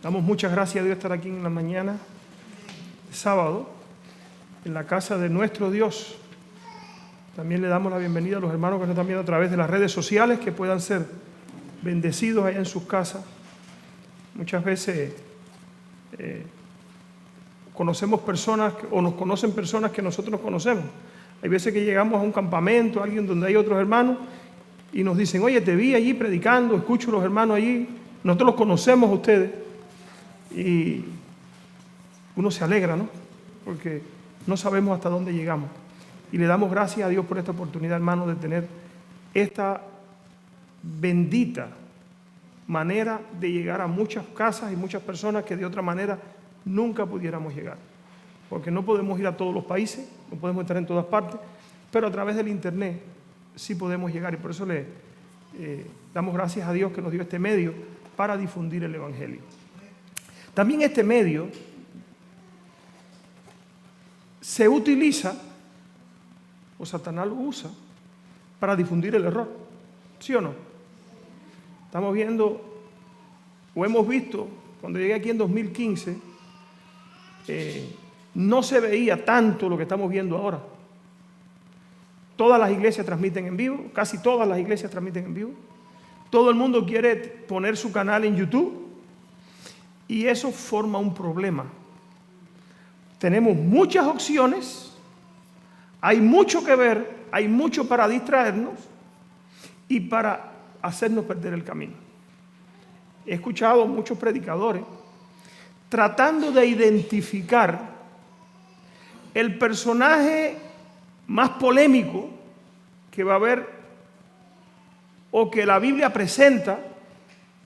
Damos muchas gracias a Dios estar aquí en la mañana de sábado, en la casa de nuestro Dios. También le damos la bienvenida a los hermanos que nos están viendo a través de las redes sociales, que puedan ser bendecidos allá en sus casas. Muchas veces conocemos personas o nos conocen personas que nosotros nos conocemos. Hay veces que llegamos a un campamento, a alguien donde hay otros hermanos, y nos dicen, oye, te vi allí predicando, escucho a los hermanos allí, nosotros los conocemos a ustedes. Y uno se alegra, ¿no? Porque no sabemos hasta dónde llegamos. Y le damos gracias a Dios por esta oportunidad, hermano, de tener esta bendita manera de llegar a muchas casas y muchas personas que de otra manera nunca pudiéramos llegar. Porque no podemos ir a todos los países, no podemos estar en todas partes, pero a través del internet sí podemos llegar. Y por eso le damos gracias a Dios que nos dio este medio para difundir el Evangelio. También este medio se utiliza, o Satanás lo usa, para difundir el error. ¿Sí o no? Estamos viendo, o hemos visto, cuando llegué aquí en 2015, no se veía tanto lo que estamos viendo ahora. Todas las iglesias transmiten en vivo, casi todas las iglesias transmiten en vivo. Todo el mundo quiere poner su canal en YouTube y eso forma un problema. Tenemos muchas opciones, hay mucho que ver, hay mucho para distraernos y para hacernos perder el camino. He escuchado muchos predicadores tratando de identificar el personaje más polémico que va a haber o que la Biblia presenta,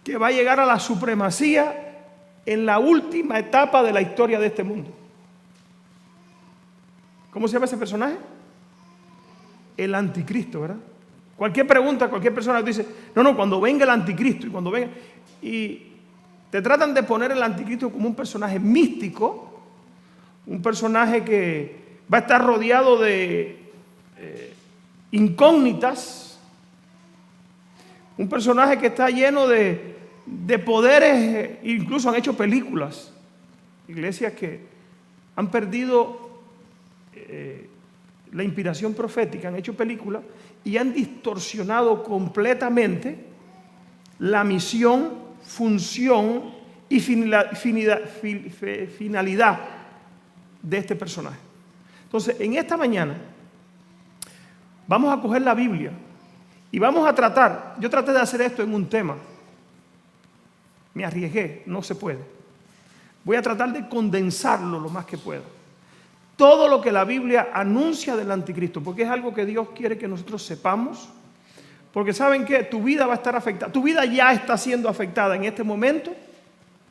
que va a llegar a la supremacía en la última etapa de la historia de este mundo. ¿Cómo se llama ese personaje? El anticristo, ¿verdad? Cualquier pregunta, cualquier persona te dice, no, cuando venga el anticristo, y cuando venga, y te tratan de poner el anticristo como un personaje místico, un personaje que va a estar rodeado de incógnitas, un personaje que está lleno de poderes, incluso han hecho películas, iglesias que han perdido la inspiración profética, han hecho películas y han distorsionado completamente la misión, función y finalidad de este personaje. Entonces, en esta mañana vamos a coger la Biblia y vamos a tratar, yo traté de hacer esto en un tema, me arriesgué, no se puede. Voy a tratar de condensarlo lo más que pueda. Todo lo que la Biblia anuncia del anticristo, porque es algo que Dios quiere que nosotros sepamos, porque ¿saben qué? Tu vida va a estar afectada, tu vida ya está siendo afectada en este momento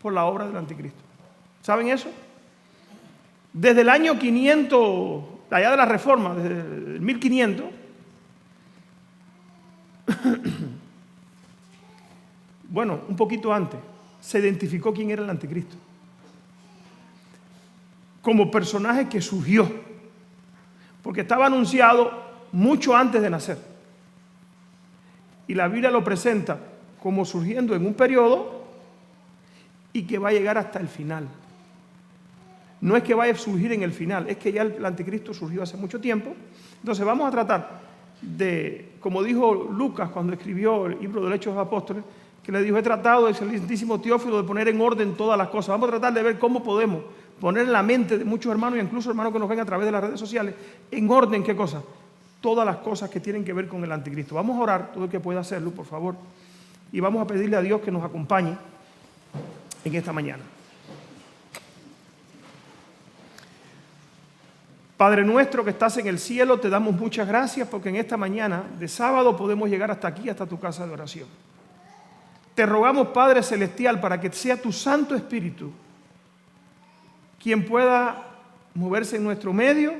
por la obra del anticristo. ¿Saben eso? Desde el año 500, allá de la Reforma, desde el 1500, bueno, un poquito antes, se identificó quién era el anticristo. Como personaje que surgió, porque estaba anunciado mucho antes de nacer. Y la Biblia lo presenta como surgiendo en un periodo y que va a llegar hasta el final. No es que vaya a surgir en el final, es que ya el anticristo surgió hace mucho tiempo. Entonces vamos a tratar de, como dijo Lucas cuando escribió el libro de los Hechos de los Apóstoles, que le dijo, he tratado, el excelentísimo Teófilo, de poner en orden todas las cosas. Vamos a tratar de ver cómo podemos poner en la mente de muchos hermanos, e incluso hermanos que nos ven a través de las redes sociales, en orden, ¿qué cosa? Todas las cosas que tienen que ver con el anticristo. Vamos a orar, todo el que pueda hacerlo, por favor, y vamos a pedirle a Dios que nos acompañe en esta mañana. Padre nuestro que estás en el cielo, te damos muchas gracias porque en esta mañana de sábado podemos llegar hasta aquí, hasta tu casa de oración. Te rogamos, Padre Celestial, para que sea tu Santo Espíritu quien pueda moverse en nuestro medio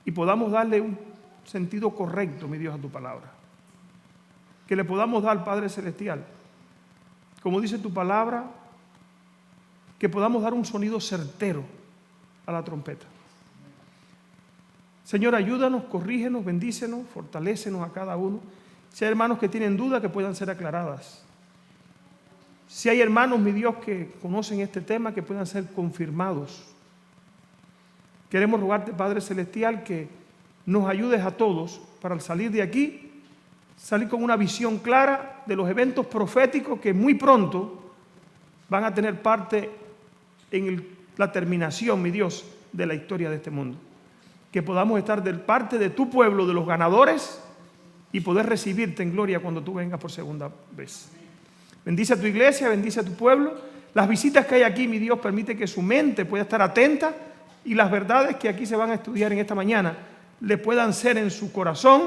y podamos darle un sentido correcto, mi Dios, a tu palabra. Que le podamos dar, Padre Celestial, como dice tu palabra, que podamos dar un sonido certero a la trompeta. Señor, ayúdanos, corrígenos, bendícenos, fortalécenos a cada uno. Si hay hermanos que tienen dudas, que puedan ser aclaradas. Si hay hermanos, mi Dios, que conocen este tema, que puedan ser confirmados. Queremos rogarte, Padre Celestial, que nos ayudes a todos para al salir de aquí, salir con una visión clara de los eventos proféticos que muy pronto van a tener parte en la terminación, mi Dios, de la historia de este mundo. Que podamos estar de parte de tu pueblo, de los ganadores, y poder recibirte en gloria cuando tú vengas por segunda vez. Bendice a tu iglesia, bendice a tu pueblo. Las visitas que hay aquí, mi Dios, permite que su mente pueda estar atenta y las verdades que aquí se van a estudiar en esta mañana le puedan ser en su corazón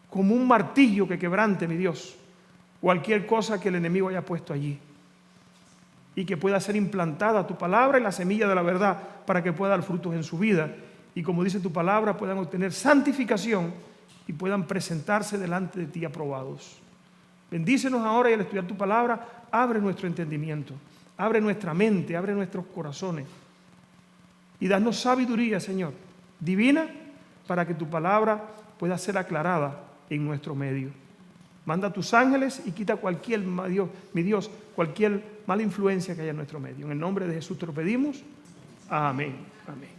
como un martillo que quebrante, mi Dios, cualquier cosa que el enemigo haya puesto allí, y que pueda ser implantada tu palabra y la semilla de la verdad para que pueda dar frutos en su vida, y como dice tu palabra, puedan obtener santificación y puedan presentarse delante de ti aprobados. Bendícenos ahora, y al estudiar tu palabra, abre nuestro entendimiento, abre nuestra mente, abre nuestros corazones, y danos sabiduría, Señor, divina, para que tu palabra pueda ser aclarada en nuestro medio. Manda a tus ángeles y quita cualquier, mi Dios, cualquier mala influencia que haya en nuestro medio. En el nombre de Jesús te lo pedimos. Amén. Amén.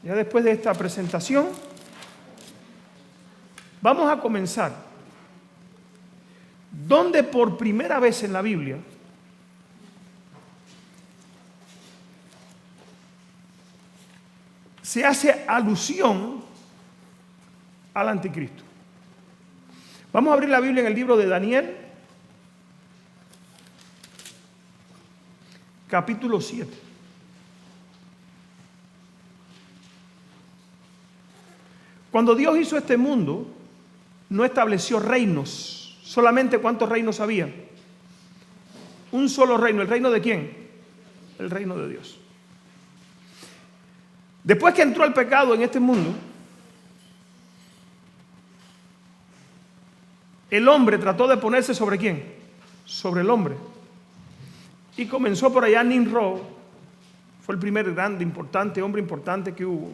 Ya después de esta presentación, vamos a comenzar donde por primera vez en la Biblia se hace alusión al anticristo. Vamos a abrir la Biblia en el libro de Daniel, capítulo 7. Cuando Dios hizo este mundo, no estableció reinos. Solamente, ¿cuántos reinos había? Un solo reino. ¿El reino de quién? El reino de Dios. Después que entró el pecado en este mundo, el hombre trató de ponerse ¿sobre quién? Sobre el hombre. Y comenzó por allá Nimrod, fue el primer grande, importante, hombre importante que hubo.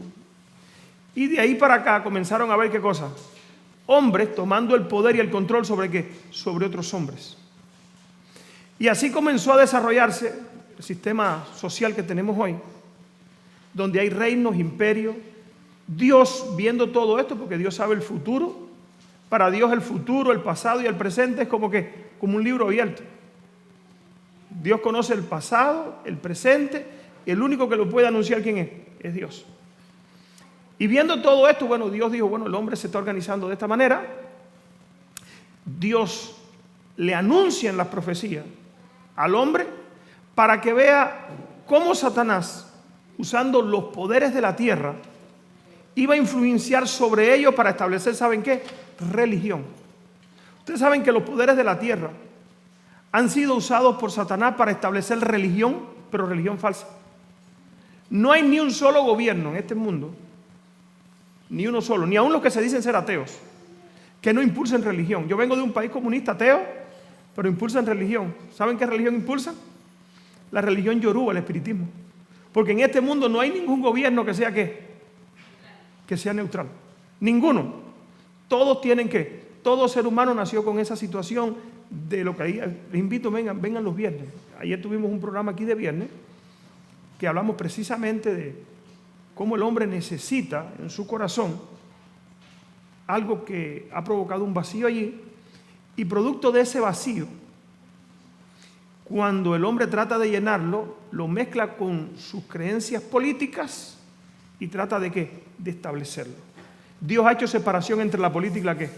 Y de ahí para acá comenzaron a ver qué cosa. Hombres tomando el poder y el control ¿sobre qué? Sobre otros hombres. Y así comenzó a desarrollarse el sistema social que tenemos hoy, donde hay reinos, imperios. Dios, viendo todo esto, porque Dios sabe el futuro, para Dios el futuro, el pasado y el presente es como un libro abierto. Dios conoce el pasado, el presente, y el único que lo puede anunciar, ¿quién es? Es Dios. Y viendo todo esto, bueno, Dios dijo, bueno, el hombre se está organizando de esta manera. Dios le anuncia en las profecías al hombre para que vea cómo Satanás, usando los poderes de la tierra, iba a influenciar sobre ellos para establecer, ¿saben qué? Religión. Ustedes saben que los poderes de la tierra han sido usados por Satanás para establecer religión, pero religión falsa. No hay ni un solo gobierno en este mundo, ni uno solo, ni aun los que se dicen ser ateos, que no impulsen religión. Yo vengo de un país comunista ateo, pero impulsan religión. ¿Saben qué religión impulsan? La religión yoruba, el espiritismo. Porque en este mundo no hay ningún gobierno que sea ¿qué? Que sea neutral. Ninguno. Todos tienen que. Todo ser humano nació con esa situación de lo que ahí. Les invito, vengan los viernes. Ayer tuvimos un programa aquí de viernes que hablamos precisamente de cómo el hombre necesita en su corazón algo que ha provocado un vacío allí, y producto de ese vacío, cuando el hombre trata de llenarlo, lo mezcla con sus creencias políticas y trata de ¿qué? De establecerlo. Dios ha hecho separación entre la política y la ¿qué?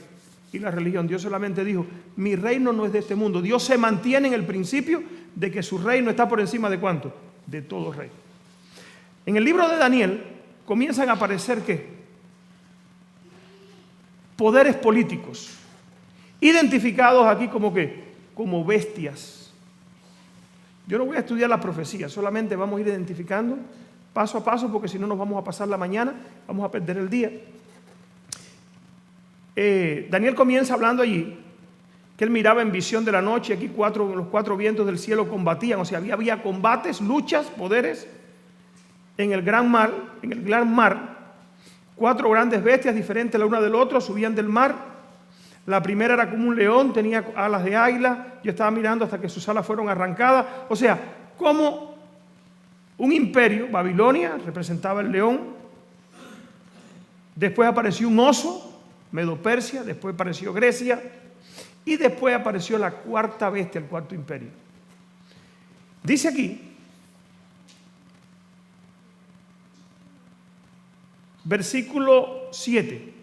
Y la religión. Dios solamente dijo, mi reino no es de este mundo. Dios se mantiene en el principio de que su reino está por encima de ¿cuánto? De todo reino. En el libro de Daniel comienzan a aparecer ¿qué? Poderes políticos, identificados aquí como ¿qué? Como bestias. Yo no voy a estudiar la profecía, solamente vamos a ir identificando paso a paso, porque si no nos vamos a pasar la mañana, vamos a perder el día. Daniel comienza hablando allí que él miraba en visión de la noche, aquí los cuatro vientos del cielo combatían, o sea, había combates, luchas, poderes en el gran mar, cuatro grandes bestias diferentes la una del otro subían del mar, La primera era como un león, tenía alas de águila. Yo estaba mirando hasta que sus alas fueron arrancadas. O sea, como un imperio, Babilonia representaba el león. Después apareció un oso, Medo-Persia. Después apareció Grecia. Y después apareció la cuarta bestia, el cuarto imperio. Dice aquí, versículo 7.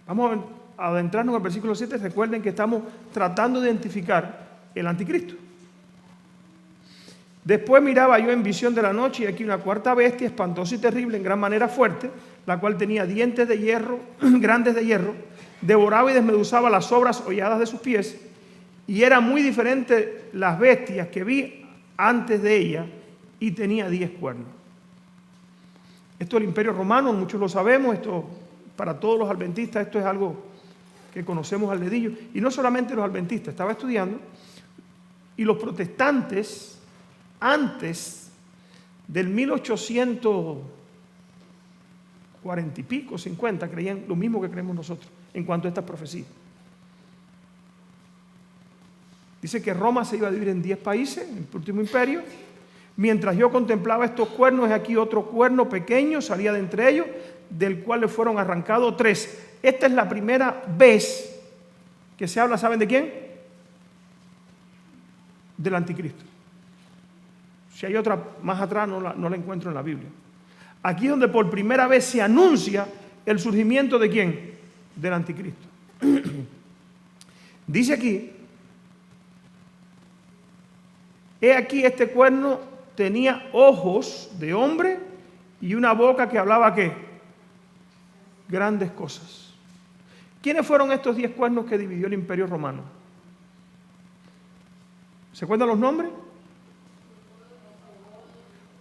Vamos a adentrarnos en el versículo 7. Recuerden que estamos tratando de identificar el anticristo. Después miraba yo en visión de la noche y aquí una cuarta bestia, espantosa y terrible, en gran manera fuerte, la cual tenía dientes de hierro, grandes de hierro, devoraba y desmeduzaba las obras holladas de sus pies, y era muy diferente las bestias que vi antes de ella, y tenía 10 cuernos. Esto es el Imperio Romano, muchos lo sabemos, esto para todos los adventistas, esto es algo que conocemos al dedillo, y no solamente los adventistas. Estaba estudiando, y los protestantes, antes del 1840 y pico, 50, creían lo mismo que creemos nosotros en cuanto a esta profecía. Dice que Roma se iba a dividir en 10 países, el último imperio. Mientras yo contemplaba estos cuernos, aquí otro cuerno pequeño salía de entre ellos, del cual le fueron arrancados 3. Esta es la primera vez que se habla, ¿saben de quién? Del anticristo. Si hay otra más atrás, no la encuentro en la Biblia. Aquí es donde por primera vez se anuncia el surgimiento de ¿quién? Del anticristo. Dice aquí, he aquí este cuerno tenía ojos de hombre y una boca que hablaba ¿qué? Grandes cosas. ¿Quiénes fueron estos 10 cuernos que dividió el Imperio Romano? ¿Se cuentan los nombres?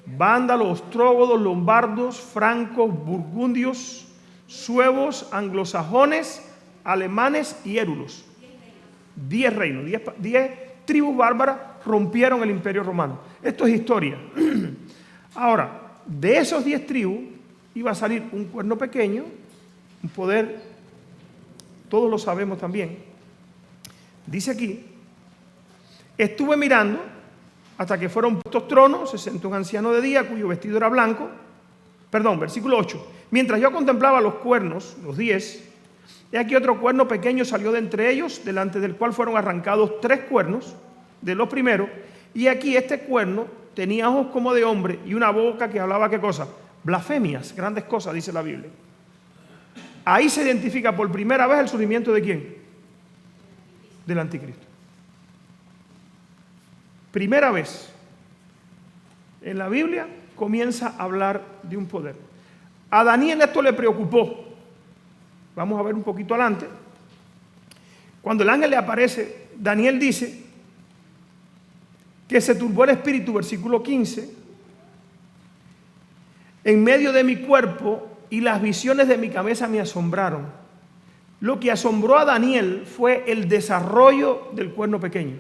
Vándalos, ostrógodos, lombardos, francos, burgundios, suevos, anglosajones, alemanes y érulos. 10 reinos, 10 tribus bárbaras rompieron el Imperio Romano. Esto es historia. Ahora, de esos 10 tribus iba a salir un cuerno pequeño, un poder, todos lo sabemos también. Dice aquí, estuve mirando hasta que fueron puestos tronos, se sentó un anciano de día cuyo vestido era blanco. Perdón, versículo 8. Mientras yo contemplaba los cuernos, los 10, he aquí otro cuerno pequeño salió de entre ellos, delante del cual fueron arrancados 3 cuernos de los primeros. Y aquí este cuerno tenía ojos como de hombre y una boca que hablaba ¿qué cosa? Blasfemias, grandes cosas, dice la Biblia. Ahí se identifica por primera vez el surgimiento de ¿quién? Del anticristo. Primera vez en la Biblia comienza a hablar de un poder. A Daniel esto le preocupó. Vamos a ver un poquito adelante. Cuando el ángel le aparece, Daniel dice que se turbó el espíritu, versículo 15, en medio de mi cuerpo y las visiones de mi cabeza me asombraron. Lo que asombró a Daniel fue el desarrollo del cuerno pequeño.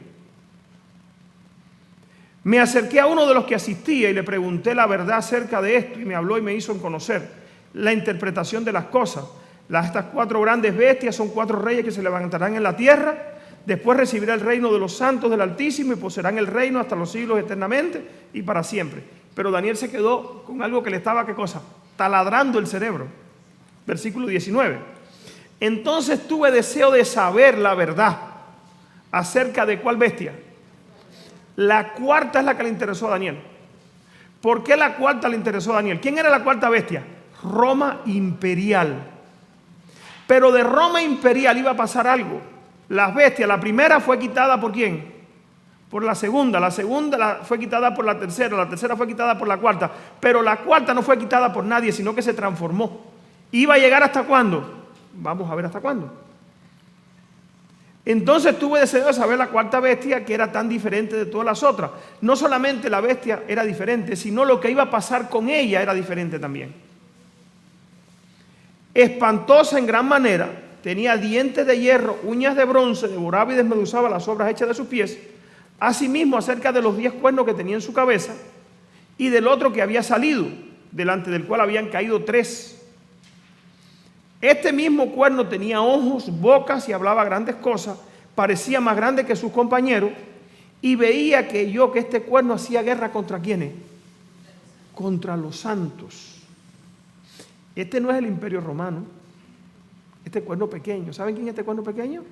Me acerqué a uno de los que asistía y le pregunté la verdad acerca de esto y me habló y me hizo conocer la interpretación de las cosas. Estas 4 grandes bestias son 4 reyes que se levantarán en la tierra. Después recibirá el reino de los santos del Altísimo y poseerán el reino hasta los siglos eternamente y para siempre. Pero Daniel se quedó con algo que le estaba, ¿qué cosa? Taladrando el cerebro. Versículo 19. Entonces tuve deseo de saber la verdad acerca de cuál bestia. La cuarta es la que le interesó a Daniel. ¿Por qué la cuarta le interesó a Daniel? ¿Quién era la cuarta bestia? Roma imperial. Pero de Roma imperial iba a pasar algo. Las bestias, la primera fue quitada ¿por quién? Por la segunda fue quitada por la tercera fue quitada por la cuarta. Pero la cuarta no fue quitada por nadie, sino que se transformó. ¿Iba a llegar hasta cuándo? Vamos a ver hasta cuándo. Entonces tuve deseo de saber la cuarta bestia, que era tan diferente de todas las otras. No solamente la bestia era diferente, sino lo que iba a pasar con ella era diferente también. Espantosa en gran manera, tenía dientes de hierro, uñas de bronce, devoraba y desmeduzaba las obras hechas de sus pies. Asimismo, acerca de los 10 cuernos que tenía en su cabeza y del otro que había salido, delante del cual habían caído 3. Este mismo cuerno tenía ojos, bocas y hablaba grandes cosas, parecía más grande que sus compañeros, y veía que este cuerno hacía guerra ¿contra quiénes? Contra los santos. Este no es el imperio romano, este cuerno pequeño. ¿Saben quién es este cuerno pequeño?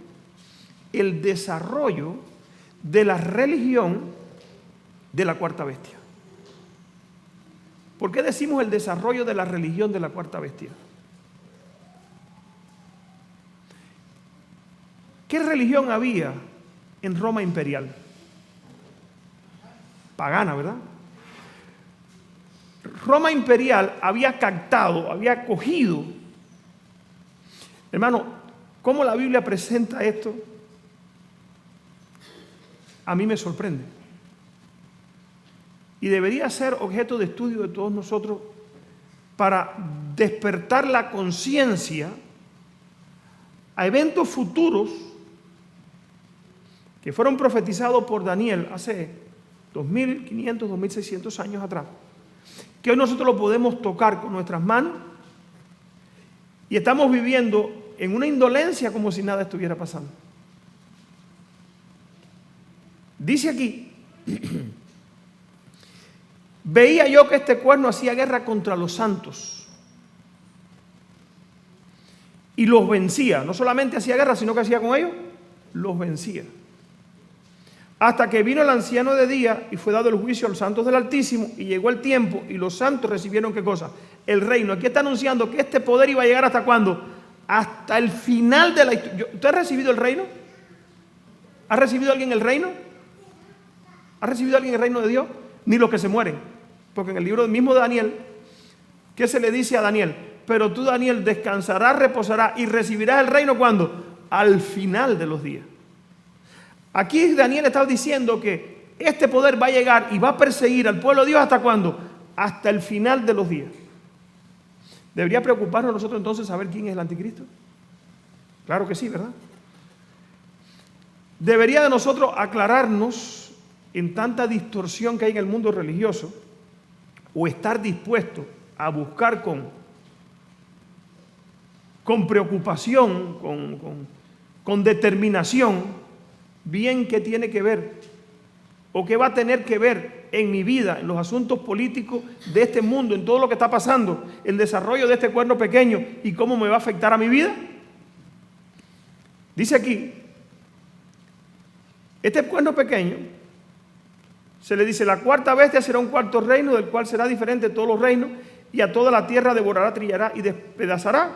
El desarrollo de la religión de la cuarta bestia. ¿Por qué decimos el desarrollo de la religión de la cuarta bestia? ¿Qué religión había en Roma imperial? Pagana, ¿verdad? Roma imperial había captado, había cogido. Hermano, ¿cómo la Biblia presenta esto? A mí me sorprende. Y debería ser objeto de estudio de todos nosotros para despertar la conciencia a eventos futuros que fueron profetizados por Daniel hace 2500, 2600 años atrás, que hoy nosotros lo podemos tocar con nuestras manos y estamos viviendo en una indolencia como si nada estuviera pasando. Dice aquí, veía yo que este cuerno hacía guerra contra los santos y los vencía. No solamente hacía guerra, sino que hacía con ellos, los vencía. Hasta que vino el anciano de día y fue dado el juicio a los santos del Altísimo, y llegó el tiempo y los santos recibieron ¿qué cosa? El reino. Aquí está anunciando que este poder iba a llegar ¿hasta cuándo? Hasta el final de la historia. ¿Usted ha recibido el reino? ¿Ha recibido alguien el reino? ¿Ha recibido alguien el reino de Dios? Ni los que se mueren. Porque en el libro mismo de Daniel, ¿qué se le dice a Daniel? Pero tú, Daniel, descansarás, reposarás y recibirás el reino ¿cuándo? Al final de los días. Aquí Daniel está diciendo que este poder va a llegar y va a perseguir al pueblo de Dios ¿hasta cuándo? Hasta el final de los días. ¿Debería preocuparnos nosotros entonces saber quién es el anticristo? Claro que sí, ¿verdad? Debería de nosotros aclararnos en tanta distorsión que hay en el mundo religioso, o estar dispuesto a buscar con preocupación, con determinación, bien qué tiene que ver o qué va a tener que ver en mi vida, en los asuntos políticos de este mundo, en todo lo que está pasando, el desarrollo de este cuerno pequeño y cómo me va a afectar a mi vida. Dice aquí, este cuerno pequeño, se le dice, la cuarta bestia será un cuarto reino, del cual será diferente de todos los reinos, y a toda la tierra devorará, trillará y despedazará.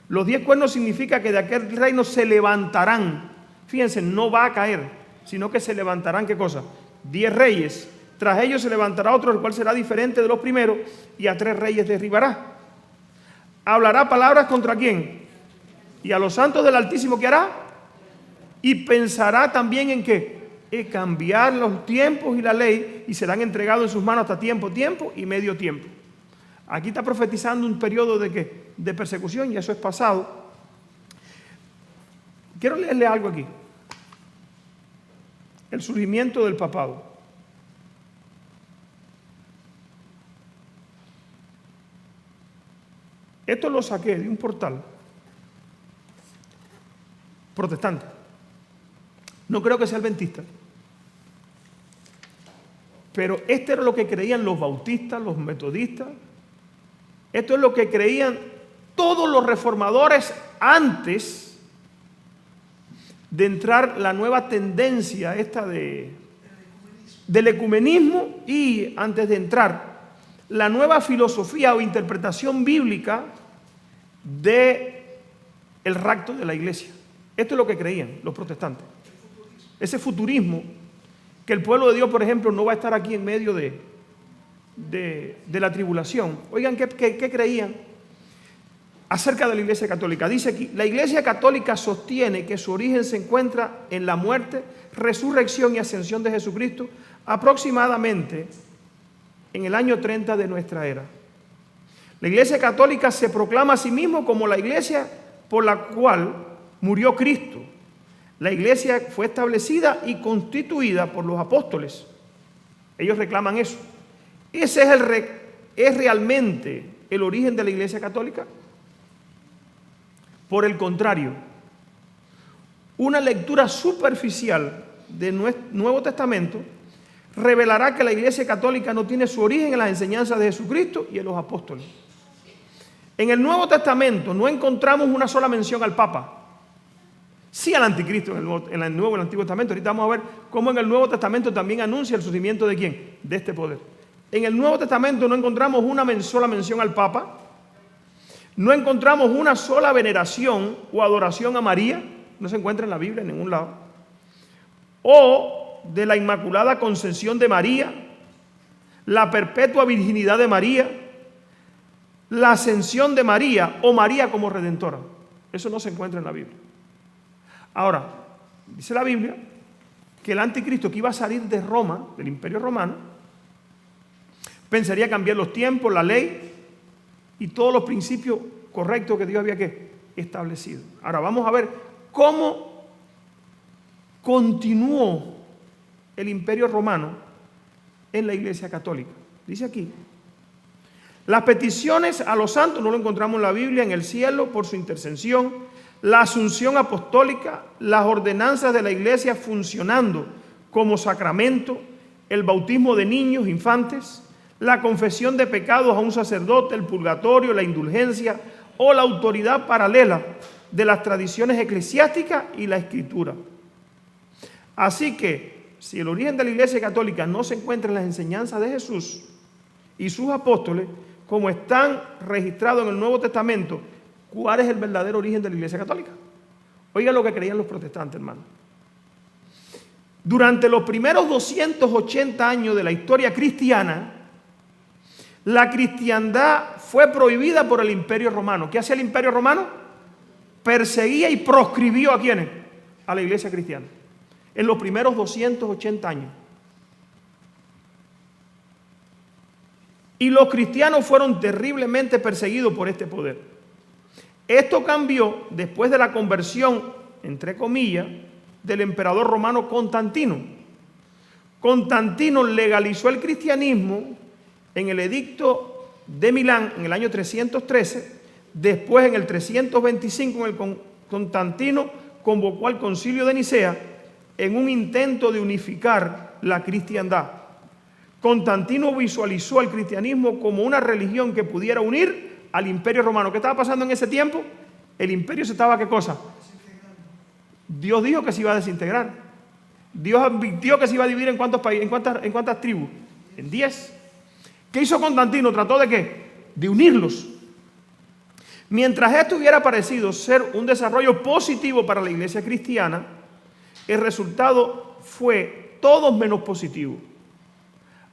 Los 10 cuernos significa que de aquel reino se levantarán. Fíjense, no va a caer, sino que se levantarán, ¿qué cosa? 10 reyes. Tras ellos se levantará otro, el cual será diferente de los primeros, y a 3 reyes derribará. Hablará palabras ¿contra quién? Y a los santos del Altísimo, ¿qué hará? Y pensará también en ¿qué? En cambiar los tiempos y la ley, y serán entregados en sus manos hasta tiempo y medio tiempo. Aquí está profetizando un periodo de ¿qué? De persecución, y eso es pasado. Quiero leerle algo aquí. El surgimiento del papado. Esto lo saqué de un portal protestante. No creo que sea adventista. Pero esto era lo que creían los bautistas, los metodistas. Esto es lo que creían todos los reformadores antes de entrar la nueva tendencia esta del ecumenismo, y antes de entrar la nueva filosofía o interpretación bíblica del rapto de la iglesia. Esto es lo que creían los protestantes. Ese futurismo, que el pueblo de Dios, por ejemplo, no va a estar aquí en medio de la tribulación. Oigan, ¿qué creían acerca de la Iglesia Católica? Dice aquí, la Iglesia Católica sostiene que su origen se encuentra en la muerte, resurrección y ascensión de Jesucristo, aproximadamente en el año 30 de nuestra era. La Iglesia Católica se proclama a sí mismo como la Iglesia por la cual murió Cristo. La Iglesia fue establecida y constituida por los apóstoles. Ellos reclaman eso. ¿Ese es realmente el origen de la Iglesia Católica? Por el contrario, una lectura superficial del Nuevo Testamento revelará que la Iglesia Católica no tiene su origen en las enseñanzas de Jesucristo y en los apóstoles. En el Nuevo Testamento no encontramos una sola mención al Papa. Sí al Anticristo en el Nuevo y el Antiguo Testamento. Ahorita vamos a ver cómo en el Nuevo Testamento también anuncia el surgimiento de ¿quién? De este poder. En el Nuevo Testamento no encontramos una sola mención al Papa. No encontramos una sola veneración o adoración a María. No se encuentra en la Biblia en ningún lado. O de la Inmaculada Concepción de María, la perpetua virginidad de María, la ascensión de María o María como redentora. Eso no se encuentra en la Biblia. Ahora, dice la Biblia que el anticristo que iba a salir de Roma, del Imperio Romano, pensaría cambiar los tiempos, la ley y todos los principios correctos que Dios había establecido. Ahora vamos a ver cómo continuó el Imperio Romano en la Iglesia Católica. Dice aquí: las peticiones a los santos, no lo encontramos en la Biblia, en el cielo por su intercesión, la asunción apostólica, las ordenanzas de la Iglesia funcionando como sacramento, el bautismo de niños, infantes, la confesión de pecados a un sacerdote, el purgatorio, la indulgencia o la autoridad paralela de las tradiciones eclesiásticas y la escritura. Así que, si el origen de la Iglesia Católica no se encuentra en las enseñanzas de Jesús y sus apóstoles, como están registrados en el Nuevo Testamento, ¿cuál es el verdadero origen de la Iglesia Católica? Oiga lo que creían los protestantes, hermano. Durante los primeros 280 años de la historia cristiana, la cristiandad fue prohibida por el Imperio Romano. ¿Qué hacía el Imperio Romano? Perseguía y proscribió ¿a quiénes? A la Iglesia cristiana. En los primeros 280 años. Y los cristianos fueron terriblemente perseguidos por este poder. Esto cambió después de la conversión, entre comillas, del emperador romano Constantino. Constantino legalizó el cristianismo en el edicto de Milán en el año 313. Después, en el 325, Constantino convocó al Concilio de Nicea en un intento de unificar la cristiandad. Constantino visualizó al cristianismo como una religión que pudiera unir al Imperio Romano. ¿Qué estaba pasando en ese tiempo? El imperio se estaba, ¿qué cosa? Dios dijo que se iba a desintegrar. Dios advirtió que se iba a dividir en cuántos países, en cuántas tribus, en 10. ¿Qué hizo Constantino? Trató de ¿qué? De unirlos. Mientras esto hubiera parecido ser un desarrollo positivo para la iglesia cristiana, el resultado fue todo menos positivo.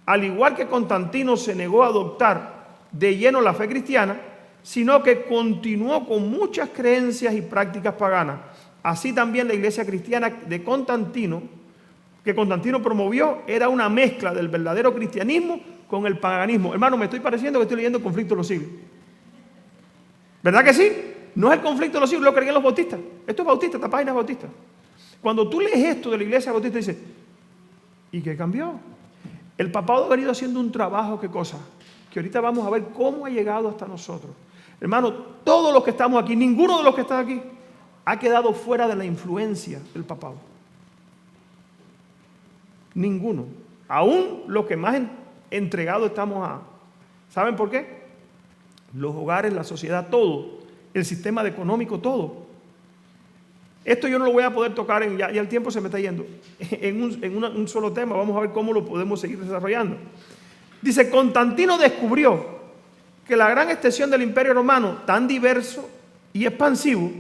Al igual que Constantino se negó a adoptar de lleno la fe cristiana, sino que continuó con muchas creencias y prácticas paganas. Así también la iglesia cristiana de Constantino, que Constantino promovió, era una mezcla del verdadero cristianismo con el paganismo. Hermano, me estoy pareciendo que estoy leyendo el conflicto de los siglos. ¿Verdad que sí? No es el conflicto de los siglos, lo creían los bautistas. Esto es bautista, esta página es bautista. Cuando tú lees esto de la iglesia bautista, dices, ¿y qué cambió? El papado ha venido haciendo un trabajo, ¿qué cosa? Que ahorita vamos a ver cómo ha llegado hasta nosotros. Hermano, todos los que estamos aquí, ninguno de los que está aquí, ha quedado fuera de la influencia del papado. Ninguno. Aún los que más entregados estamos a... ¿Saben por qué? Los hogares, la sociedad, todo. El sistema económico, todo. Esto yo no lo voy a poder tocar, ya el tiempo se me está yendo, en un solo tema. Vamos a ver cómo lo podemos seguir desarrollando. Dice, Constantino descubrió que la gran extensión del Imperio Romano, tan diverso y expansivo,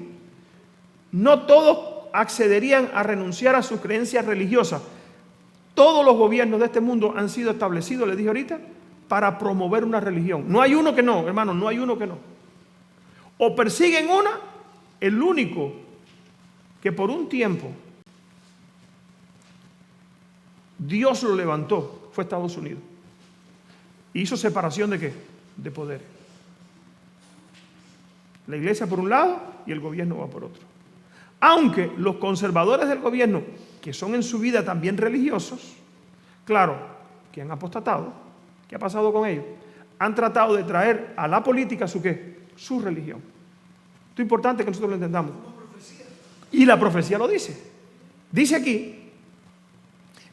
no todos accederían a renunciar a sus creencias religiosas. Todos los gobiernos de este mundo han sido establecidos, les dije ahorita, para promover una religión. No hay uno que no, hermano, no hay uno que no. O persiguen una, el único que por un tiempo Dios lo levantó fue Estados Unidos. Hizo separación ¿de qué? De poder. La iglesia por un lado y el gobierno va por otro. Aunque los conservadores del gobierno, que son en su vida también religiosos, claro, que han apostatado, ¿qué ha pasado con ellos? Han tratado de traer a la política su ¿qué? Su religión. Esto es importante que nosotros lo entendamos. Y la profecía lo dice. Dice aquí,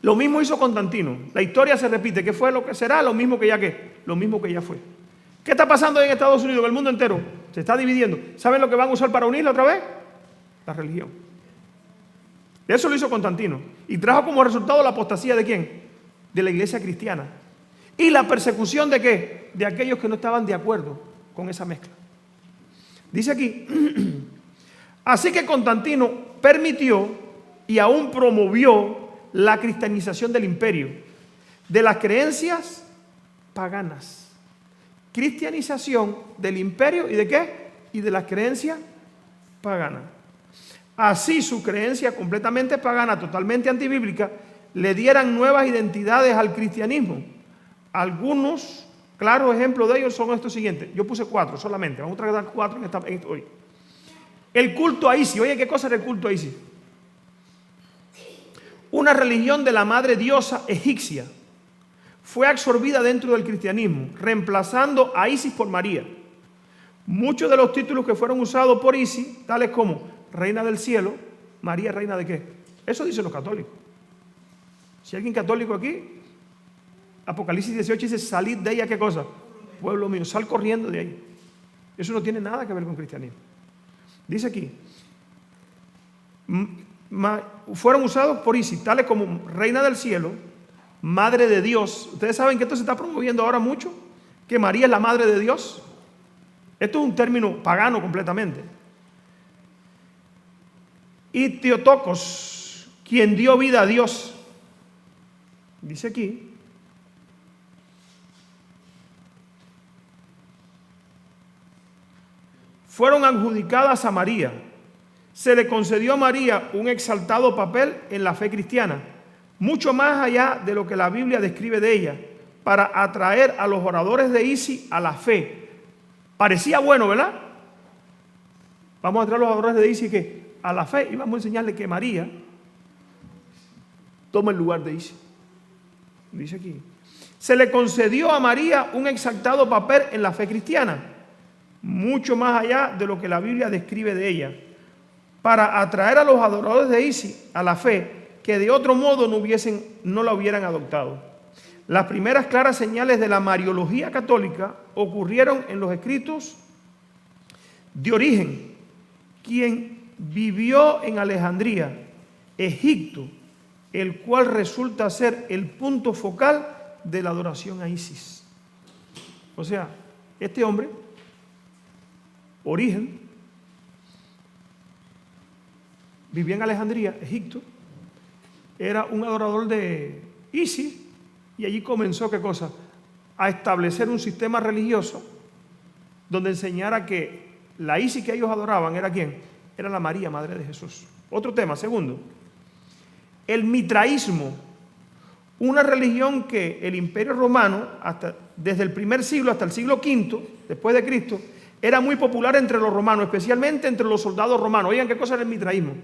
lo mismo hizo Constantino. La historia se repite. ¿Qué fue lo que será? Lo mismo que ya fue. ¿Qué está pasando en Estados Unidos, en el mundo entero? Se está dividiendo. ¿Saben lo que van a usar para unirla otra vez? La religión. Eso lo hizo Constantino. Y trajo como resultado la apostasía ¿de quién? De la iglesia cristiana. ¿Y la persecución de qué? De aquellos que no estaban de acuerdo con esa mezcla. Dice aquí, así que Constantino permitió y aún promovió la cristianización del imperio, de las creencias paganas. Cristianización del imperio y ¿de qué? Y de las creencias paganas. Así su creencia completamente pagana, totalmente antibíblica, le dieran nuevas identidades al cristianismo. Algunos claros ejemplos de ellos son estos siguientes. Yo puse 4 solamente, vamos a tratar 4 hoy. El culto a Isis. Oye, ¿qué cosa era el culto a Isis? Una religión de la madre diosa egipcia. Fue absorbida dentro del cristianismo, reemplazando a Isis por María. Muchos de los títulos que fueron usados por Isis, tales como Reina del Cielo, María, ¿reina de qué? Eso dicen los católicos. Si hay alguien católico aquí, Apocalipsis 18 dice, salid de ella, ¿qué cosa? Pueblo mío, sal corriendo de ahí. Eso no tiene nada que ver con cristianismo. Dice aquí, fueron usados por Isis, tales como Reina del Cielo, Madre de Dios. Ustedes saben que esto se está promoviendo ahora mucho, que María es la Madre de Dios. Esto es un término pagano completamente. Y Teotocos, quien dio vida a Dios. Dice aquí, fueron adjudicadas a María. Se le concedió a María un exaltado papel en la fe cristiana, mucho más allá de lo que la Biblia describe de ella, para atraer a los oradores de Isis a la fe. Parecía bueno, ¿verdad? Vamos a traer a los oradores de Isis ¿qué? A la fe, y vamos a enseñarle que María toma el lugar de Isis. Dice aquí, se le concedió a María un exaltado papel en la fe cristiana, mucho más allá de lo que la Biblia describe de ella, para atraer a los adoradores de Isis a la fe que de otro modo no la hubieran adoptado. Las primeras claras señales de la mariología católica ocurrieron en los escritos de Origen, quien vivió en Alejandría, Egipto, el cual resulta ser el punto focal de la adoración a Isis. O sea, este hombre, Origen, vivía en Alejandría, Egipto, era un adorador de Isis y allí comenzó, ¿qué cosa? A establecer un sistema religioso donde enseñara que la Isis que ellos adoraban era ¿quién? Era la María, Madre de Jesús. Otro tema, segundo, el mitraísmo, una religión que el Imperio Romano, desde el primer siglo hasta el siglo V, después de Cristo, era muy popular entre los romanos, especialmente entre los soldados romanos. Oigan, ¿qué cosa era el mitraísmo?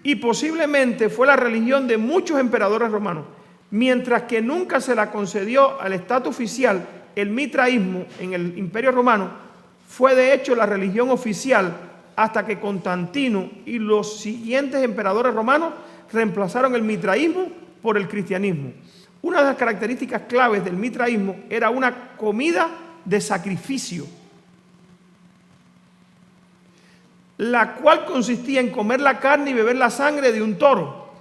Y posiblemente fue la religión de muchos emperadores romanos. Mientras que nunca se la concedió al Estado oficial, el mitraísmo en el Imperio Romano fue de hecho la religión oficial hasta que Constantino y los siguientes emperadores romanos reemplazaron el mitraísmo por el cristianismo. Una de las características claves del mitraísmo era una comida de sacrificio, la cual consistía en comer la carne y beber la sangre de un toro.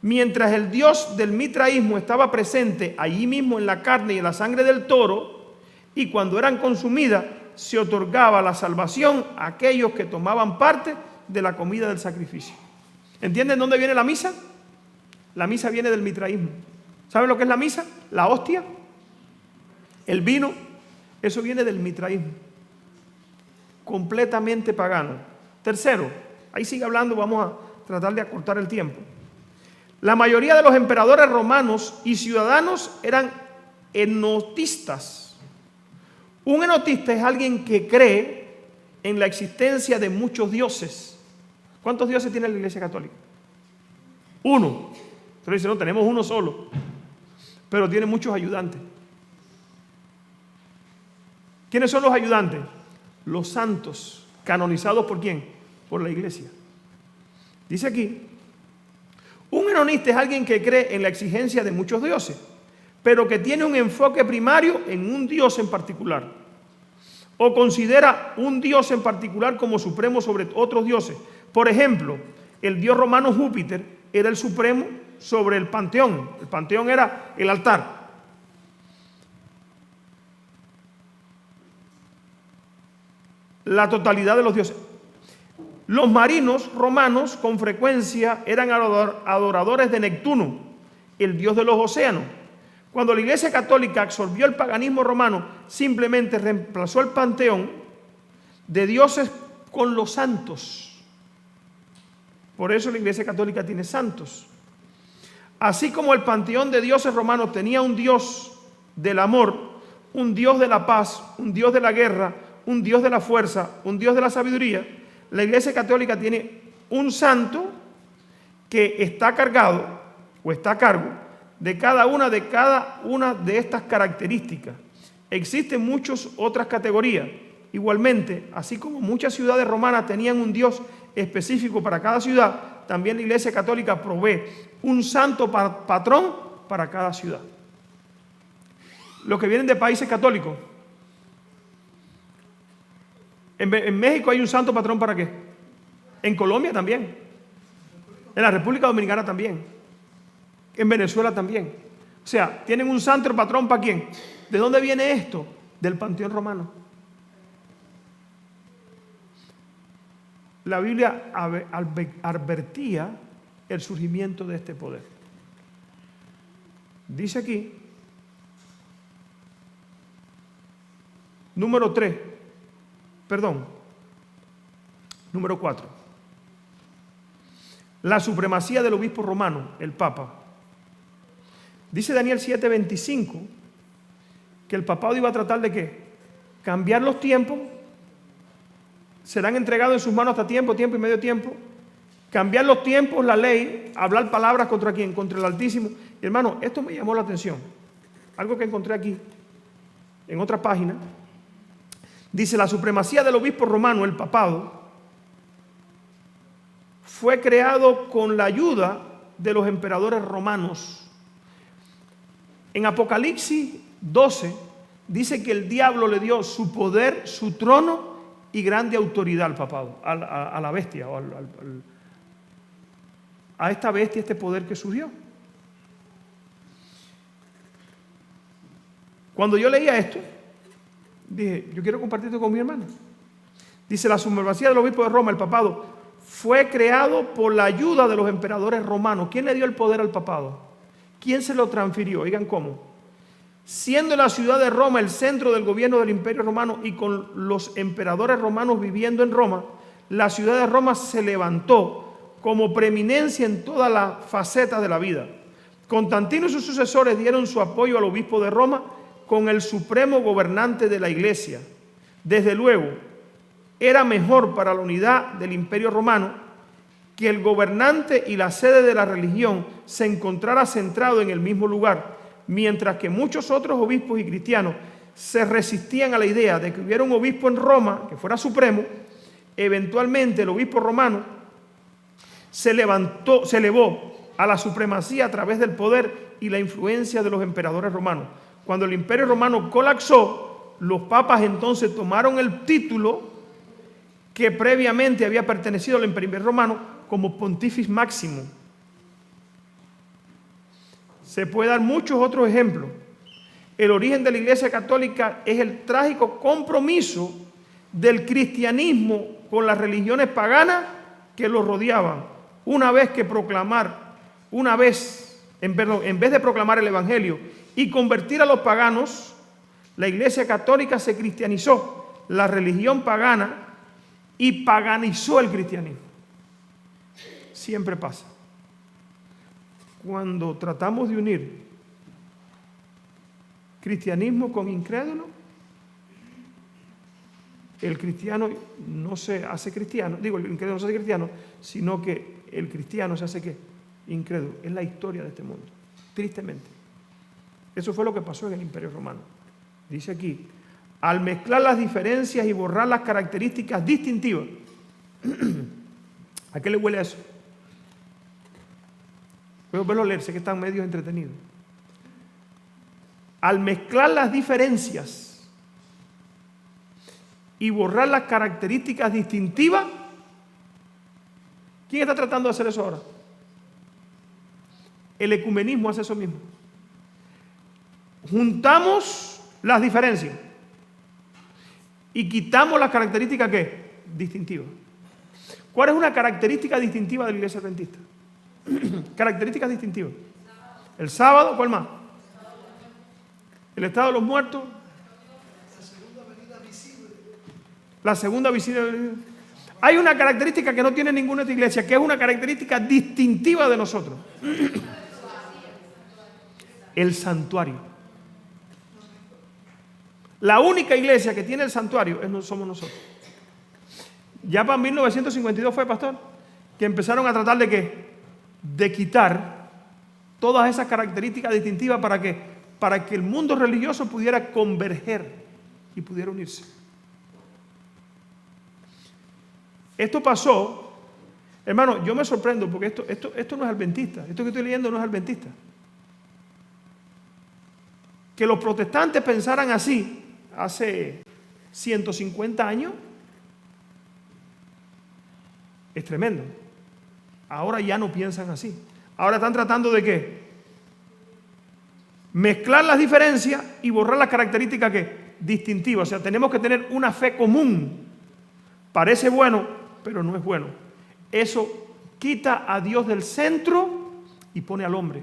Mientras el dios del mitraísmo estaba presente allí mismo en la carne y en la sangre del toro, y cuando eran consumidas, se otorgaba la salvación a aquellos que tomaban parte de la comida del sacrificio. ¿Entienden dónde viene la misa? La misa viene del mitraísmo. ¿Saben lo que es la misa? La hostia, el vino, eso viene del mitraísmo. Completamente pagano. Tercero, ahí sigue hablando, vamos a tratar de acortar el tiempo. La mayoría de los emperadores romanos y ciudadanos eran enotistas. Un enotista es alguien que cree en la existencia de muchos dioses. ¿Cuántos dioses tiene la Iglesia Católica? Uno. Pero dice, no, tenemos uno solo, pero tiene muchos ayudantes. ¿Quiénes son los ayudantes? Los santos, canonizados ¿por quién? Por la iglesia. Dice aquí, un enonista es alguien que cree en la exigencia de muchos dioses, pero que tiene un enfoque primario en un dios en particular, o considera un dios en particular como supremo sobre otros dioses. Por ejemplo, el dios romano Júpiter era el supremo sobre el panteón. El panteón era el altar. La totalidad de los dioses. Los marinos romanos con frecuencia eran adoradores de Neptuno, el dios de los océanos. Cuando la Iglesia Católica absorbió el paganismo romano, simplemente reemplazó el panteón de dioses con los santos. Por eso la Iglesia Católica tiene santos. Así como el panteón de dioses romanos tenía un dios del amor, un dios de la paz, un dios de la guerra, un dios de la fuerza, un dios de la sabiduría, la Iglesia Católica tiene un santo que está cargado o está a cargo de cada una de estas características. Existen muchas otras categorías. Igualmente, así como muchas ciudades romanas tenían un dios específico para cada ciudad, también la Iglesia Católica provee un santo patrón para cada ciudad. Los que vienen de países católicos, en México hay un santo patrón ¿para qué? En Colombia también, en la República Dominicana también, en Venezuela también. O sea, tienen un santo patrón ¿para quién? ¿De dónde viene esto? Del panteón romano. La Biblia advertía el surgimiento de este poder. Dice aquí, número 4. La supremacía del obispo romano, el Papa. Dice Daniel 7:25 que el papado iba a tratar de ¿qué? Cambiar los tiempos. Serán entregados en sus manos hasta tiempo y medio tiempo. Cambiar los tiempos, la ley, hablar palabras contra quién, contra el Altísimo. Y hermano, esto me llamó la atención. Algo que encontré aquí, en otra página. Dice, la supremacía del obispo romano, el papado, fue creado con la ayuda de los emperadores romanos. En Apocalipsis 12 dice que el diablo le dio su poder, su trono y grande autoridad al papado, a la bestia, o a esta bestia, este poder que surgió. Cuando yo leía esto, dije, yo quiero compartir esto con mi hermano. Dice, la supremacía del obispo de Roma, el papado, fue creado por la ayuda de los emperadores romanos. ¿Quién le dio el poder al papado? ¿Quién se lo transfirió? Oigan cómo. Siendo la ciudad de Roma el centro del gobierno del Imperio Romano y con los emperadores romanos viviendo en Roma, la ciudad de Roma se levantó como preeminencia en todas las facetas de la vida. Constantino y sus sucesores dieron su apoyo al obispo de Roma con el supremo gobernante de la iglesia. Desde luego, era mejor para la unidad del Imperio Romano que el gobernante y la sede de la religión se encontrara centrado en el mismo lugar, mientras que muchos otros obispos y cristianos se resistían a la idea de que hubiera un obispo en Roma que fuera supremo. Eventualmente el obispo romano se elevó a la supremacía a través del poder y la influencia de los emperadores romanos. Cuando el Imperio Romano colapsó, los papas entonces tomaron el título que previamente había pertenecido al Imperio Romano como Pontifex Máximo. Se puede dar muchos otros ejemplos. El origen de la Iglesia Católica es el trágico compromiso del cristianismo con las religiones paganas que lo rodeaban. En vez de proclamar el Evangelio y convertir a los paganos, la Iglesia Católica se cristianizó, la religión pagana, y paganizó el cristianismo. Siempre pasa. Cuando tratamos de unir cristianismo con incrédulo, el cristiano no se hace cristiano, el incrédulo no se hace cristiano, sino que el cristiano se hace ¿qué? Incrédulo. Es la historia de este mundo, tristemente. Eso fue lo que pasó en el Imperio Romano. Dice aquí, al mezclar las diferencias y borrar las características distintivas. ¿A qué le huele a eso? Voy a volverlo a leer, sé que están medio entretenidos. Al mezclar las diferencias y borrar las características distintivas, ¿quién está tratando de hacer eso ahora? El ecumenismo hace eso mismo. Juntamos las diferencias y quitamos las características ¿qué? Distintivas. ¿Cuál es una característica distintiva de la iglesia adventista? Características distintivas. El sábado, ¿cuál más? El estado de los muertos. La segunda visible. Hay una característica que no tiene ninguna otra iglesia, que es una característica distintiva de nosotros. El santuario. La única iglesia que tiene el santuario somos nosotros. Ya para 1952 fue, pastor, que empezaron a tratar de ¿qué? De quitar todas esas características distintivas para que el mundo religioso pudiera converger y pudiera unirse. Esto pasó, hermano, yo me sorprendo porque esto no es adventista, esto que estoy leyendo no es adventista. Que los protestantes pensaran así hace 150 años es tremendo. Ahora ya no piensan así. Ahora están tratando de ¿qué? Mezclar las diferencias y borrar las características ¿qué? Distintivas. O sea, tenemos que tener una fe común. Parece bueno, pero no es bueno. Eso quita a Dios del centro y pone al hombre.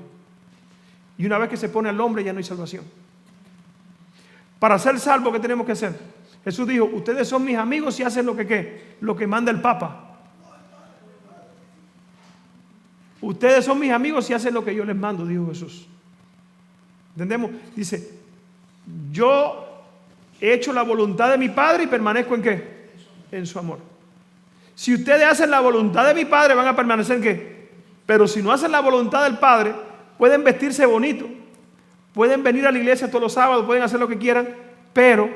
Y una vez que se pone al hombre ya no hay salvación. Para ser salvo, ¿qué tenemos que hacer? Jesús dijo, ustedes son mis amigos si hacen lo que ¿qué? Lo que manda el Papa. Ustedes son mis amigos si hacen lo que yo les mando, dijo Jesús. ¿Entendemos? Dice, yo he hecho la voluntad de mi Padre y permanezco ¿en qué? En su amor. Si ustedes hacen la voluntad de mi Padre, van a permanecer ¿en qué? Pero si no hacen la voluntad del Padre, pueden vestirse bonito, pueden venir a la iglesia todos los sábados, pueden hacer lo que quieran, pero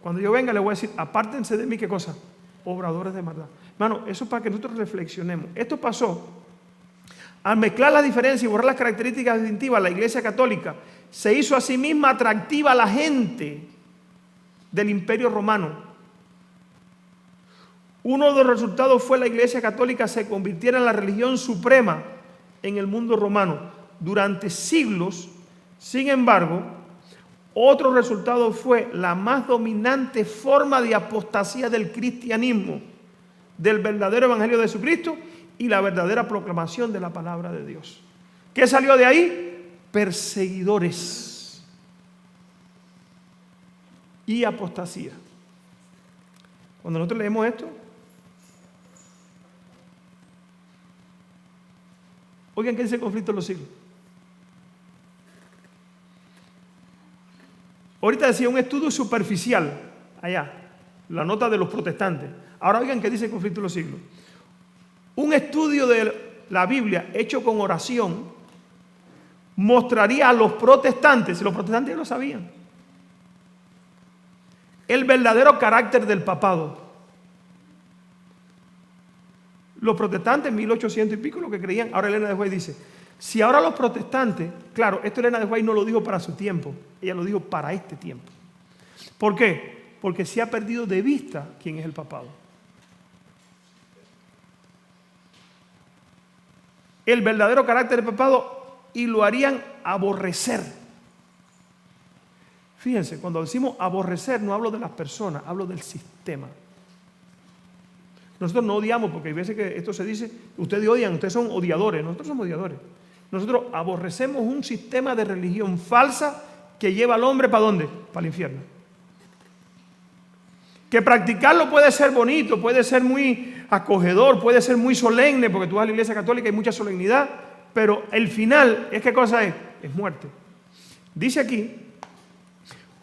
cuando yo venga les voy a decir, apártense de mí, ¿qué cosa? Obradores de maldad. Hermano, eso es para que nosotros reflexionemos. Esto pasó. Al mezclar las diferencias y borrar las características distintivas, la Iglesia Católica se hizo a sí misma atractiva a la gente del Imperio Romano. Uno de los resultados fue la Iglesia Católica se convirtiera en la religión suprema en el mundo romano durante siglos. Sin embargo, otro resultado fue la más dominante forma de apostasía del cristianismo, del verdadero evangelio de Jesucristo y la verdadera proclamación de la palabra de Dios. ¿Qué salió de ahí? Perseguidores y apostasía. Cuando nosotros leemos esto, oigan qué dice el conflicto de los siglos. Ahorita decía un estudio superficial, allá, la nota de los protestantes. Ahora oigan qué dice el conflicto de los siglos. Un estudio de la Biblia hecho con oración mostraría a los protestantes, y los protestantes ya lo sabían, el verdadero carácter del papado. Los protestantes, 1800 y pico, lo que creían, ahora Elena de White dice, si ahora los protestantes, claro, esto Elena de White no lo dijo para su tiempo, ella lo dijo para este tiempo. ¿Por qué? Porque se ha perdido de vista quién es el papado. El verdadero carácter del papado y lo harían aborrecer. Fíjense, cuando decimos aborrecer no hablo de las personas, hablo del sistema. Nosotros no odiamos, porque hay veces que esto se dice, ustedes odian, ustedes son odiadores, nosotros somos odiadores. Nosotros aborrecemos un sistema de religión falsa que lleva al hombre ¿para dónde? Para el infierno. Que practicarlo puede ser bonito, puede ser muy acogedor, puede ser muy solemne, porque tú vas a la iglesia católica y hay mucha solemnidad, pero el final, ¿qué cosa es? Es muerte. Dice aquí,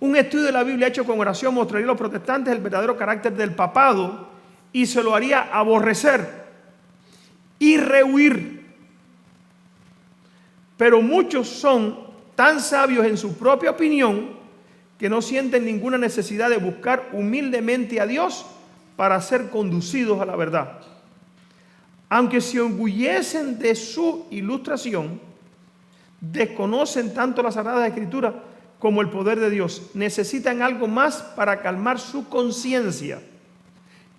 un estudio de la Biblia hecho con oración mostraría a los protestantes el verdadero carácter del papado y se lo haría aborrecer y rehuir. Pero muchos son tan sabios en su propia opinión que no sienten ninguna necesidad de buscar humildemente a Dios para ser conducidos a la verdad. Aunque se orgullecen de su ilustración, desconocen tanto la Sagrada Escritura como el poder de Dios. Necesitan algo más para calmar su conciencia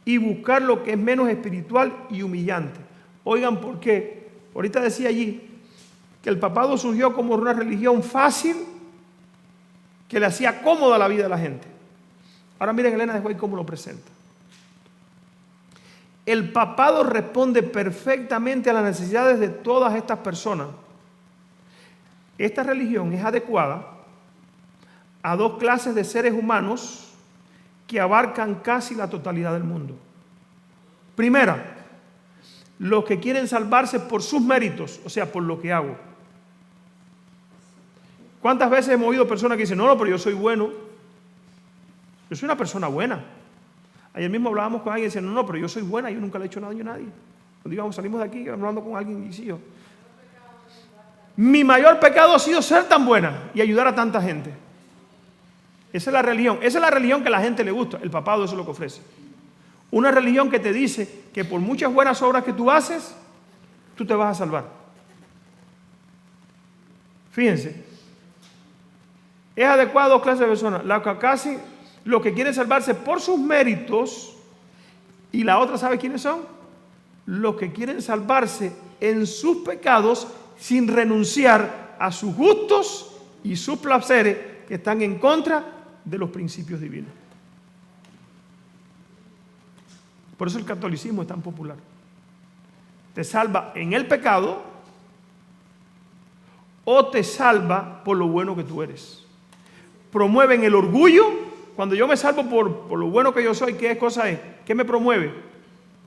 y buscar lo que es menos espiritual y humillante. Oigan, ¿por qué? Ahorita decía allí que el papado surgió como una religión fácil que le hacía cómoda la vida a la gente. Ahora miren Elena de White cómo lo presenta. El papado responde perfectamente a las necesidades de todas estas personas. Esta religión es adecuada a dos clases de seres humanos que abarcan casi la totalidad del mundo. Primera, los que quieren salvarse por sus méritos, o sea, por lo que hago. ¿Cuántas veces hemos oído personas que dicen, no, pero yo soy bueno? Yo soy una persona buena. Ayer mismo hablábamos con alguien y decían, no, pero yo soy buena, yo nunca le he hecho daño a nadie. Cuando íbamos, salimos de aquí hablando con alguien y decía yo, mi mayor pecado ha sido ser tan buena y ayudar a tanta gente. Esa es la religión. Esa es la religión que a la gente le gusta. El papado eso es lo que ofrece. Una religión que te dice que por muchas buenas obras que tú haces, tú te vas a salvar. Fíjense. Es adecuado a dos clases de personas. Los que quieren salvarse por sus méritos, y la otra, ¿sabe quiénes son? Los que quieren salvarse en sus pecados sin renunciar a sus gustos y sus placeres que están en contra de los principios divinos. Por eso el catolicismo es tan popular. Te salva en el pecado o te salva por lo bueno que tú eres. Promueven el orgullo. Cuando yo me salvo por lo bueno que yo soy, ¿qué cosa es? ¿Qué me promueve?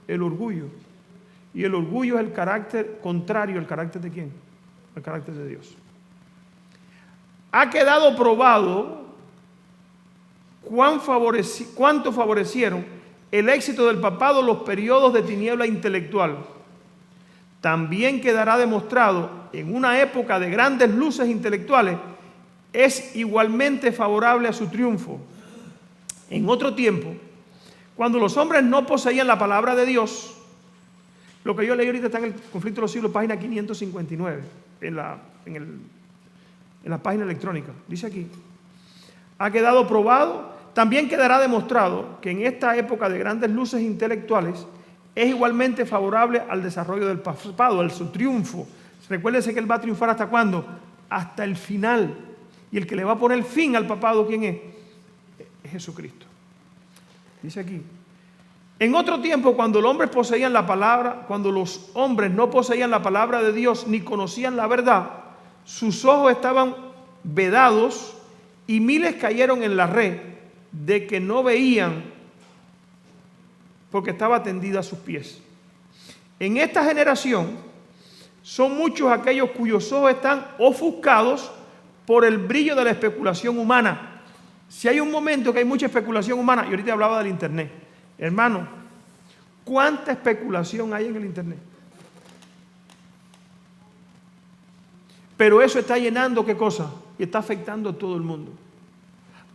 El orgullo. Y el orgullo es el carácter contrario al carácter de ¿quién? Al carácter de Dios. Ha quedado probado cuánto favorecieron el éxito del papado los periodos de tiniebla intelectual. También quedará demostrado en una época de grandes luces intelectuales es igualmente favorable a su triunfo. En otro tiempo, cuando los hombres no poseían la palabra de Dios, lo que yo leí ahorita está en el Conflicto de los Siglos, página 559, en la página electrónica. Dice aquí, ha quedado probado, también quedará demostrado que en esta época de grandes luces intelectuales es igualmente favorable al desarrollo del papado, al su triunfo. Recuérdese que él va a triunfar ¿hasta cuándo? Hasta el final. Y el que le va a poner fin al papado, ¿quién es? Es Jesucristo. Dice aquí, en otro tiempo, cuando los hombres poseían la palabra, cuando los hombres no poseían la palabra de Dios ni conocían la verdad, sus ojos estaban vedados y miles cayeron en la red de que no veían porque estaba tendida a sus pies. En esta generación son muchos aquellos cuyos ojos están ofuscados por el brillo de la especulación humana. Si hay un momento que hay mucha especulación humana, y ahorita hablaba del internet, hermano, ¿cuánta especulación hay en el internet? Pero eso está llenando ¿qué cosa? Y está afectando a todo el mundo.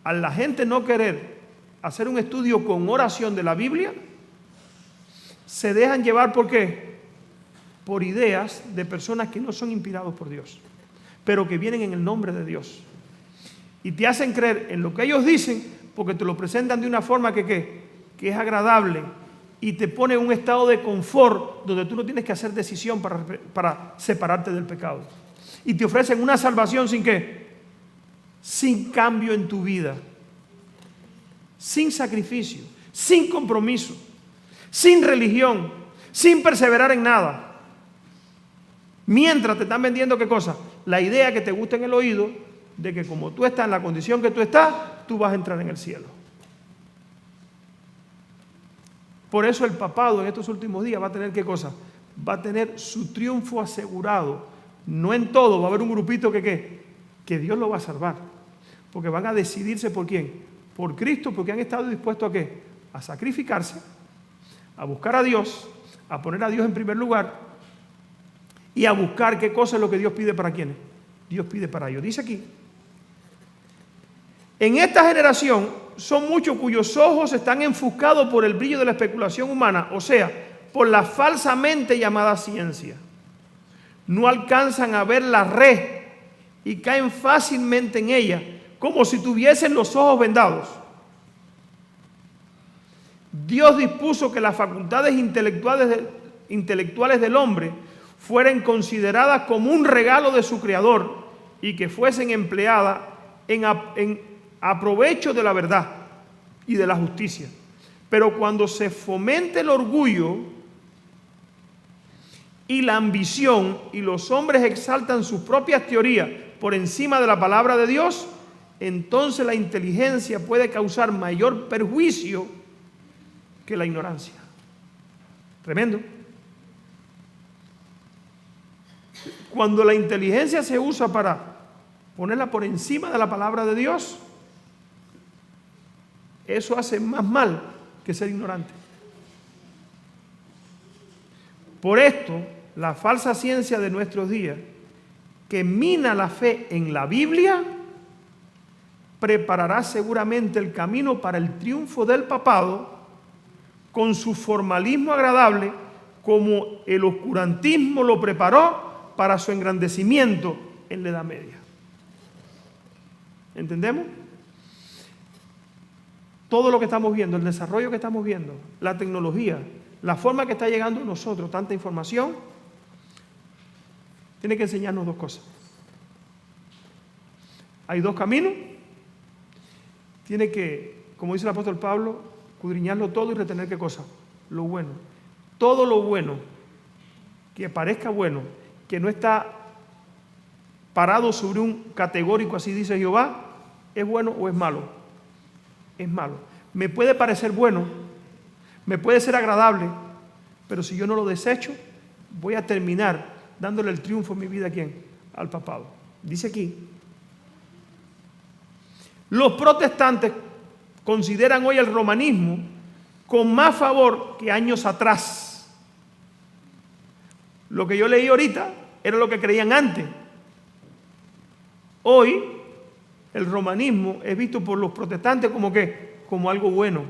A la gente no querer hacer un estudio con oración de la Biblia, se dejan llevar ¿por qué? Por ideas de personas que no son inspirados por Dios, pero que vienen en el nombre de Dios. Y te hacen creer en lo que ellos dicen porque te lo presentan de una forma que es agradable y te pone en un estado de confort donde tú no tienes que hacer decisión para separarte del pecado. Y te ofrecen una salvación sin ¿qué? Sin cambio en tu vida, sin sacrificio, sin compromiso, sin religión, sin perseverar en nada. Mientras te están vendiendo ¿qué cosa? La idea que te gusta en el oído de que como tú estás en la condición que tú estás, tú vas a entrar en el cielo. Por eso el papado en estos últimos días va a tener ¿qué cosa? Va a tener su triunfo asegurado. No en todo, va a haber un grupito que Dios lo va a salvar. Porque van a decidirse por quién. Por Cristo, porque han estado dispuestos a ¿qué? A sacrificarse, a buscar a Dios, a poner a Dios en primer lugar y a buscar qué cosa es lo que Dios pide para quiénes. Dios pide para ellos. Dice aquí, En esta generación son muchos cuyos ojos están enfuscados por el brillo de la especulación humana, o sea, por la falsamente llamada ciencia. No alcanzan a ver la red y caen fácilmente en ella, como si tuviesen los ojos vendados. Dios dispuso que las facultades intelectuales del hombre fueran consideradas como un regalo de su Creador y que fuesen empleadas en aprovecho de la verdad y de la justicia. Pero cuando se fomente el orgullo y la ambición y los hombres exaltan sus propias teorías por encima de la palabra de Dios, entonces la inteligencia puede causar mayor perjuicio que la ignorancia. Tremendo. Cuando la inteligencia se usa para ponerla por encima de la palabra de Dios, eso hace más mal que ser ignorante. Por esto, la falsa ciencia de nuestros días, que mina la fe en la Biblia, preparará seguramente el camino para el triunfo del papado con su formalismo agradable, como el oscurantismo lo preparó para su engrandecimiento en la Edad Media. ¿Entendemos? Todo lo que estamos viendo, el desarrollo que estamos viendo, la tecnología, la forma que está llegando a nosotros, tanta información, tiene que enseñarnos dos cosas. Hay dos caminos. Tiene que, como dice el apóstol Pablo, escudriñarlo todo y retener ¿qué cosa? Lo bueno. Todo lo bueno, que parezca bueno, que no está parado sobre un categórico, así dice Jehová, ¿es bueno o es malo? Es malo. Me puede parecer bueno, me puede ser agradable, pero si yo no lo desecho, voy a terminar dándole el triunfo en mi vida ¿a quién? Al papado. Dice aquí, los protestantes consideran hoy el romanismo con más favor que años atrás. Lo que yo leí ahorita era lo que creían antes. Hoy el romanismo es visto por los protestantes como ¿qué? Como algo bueno.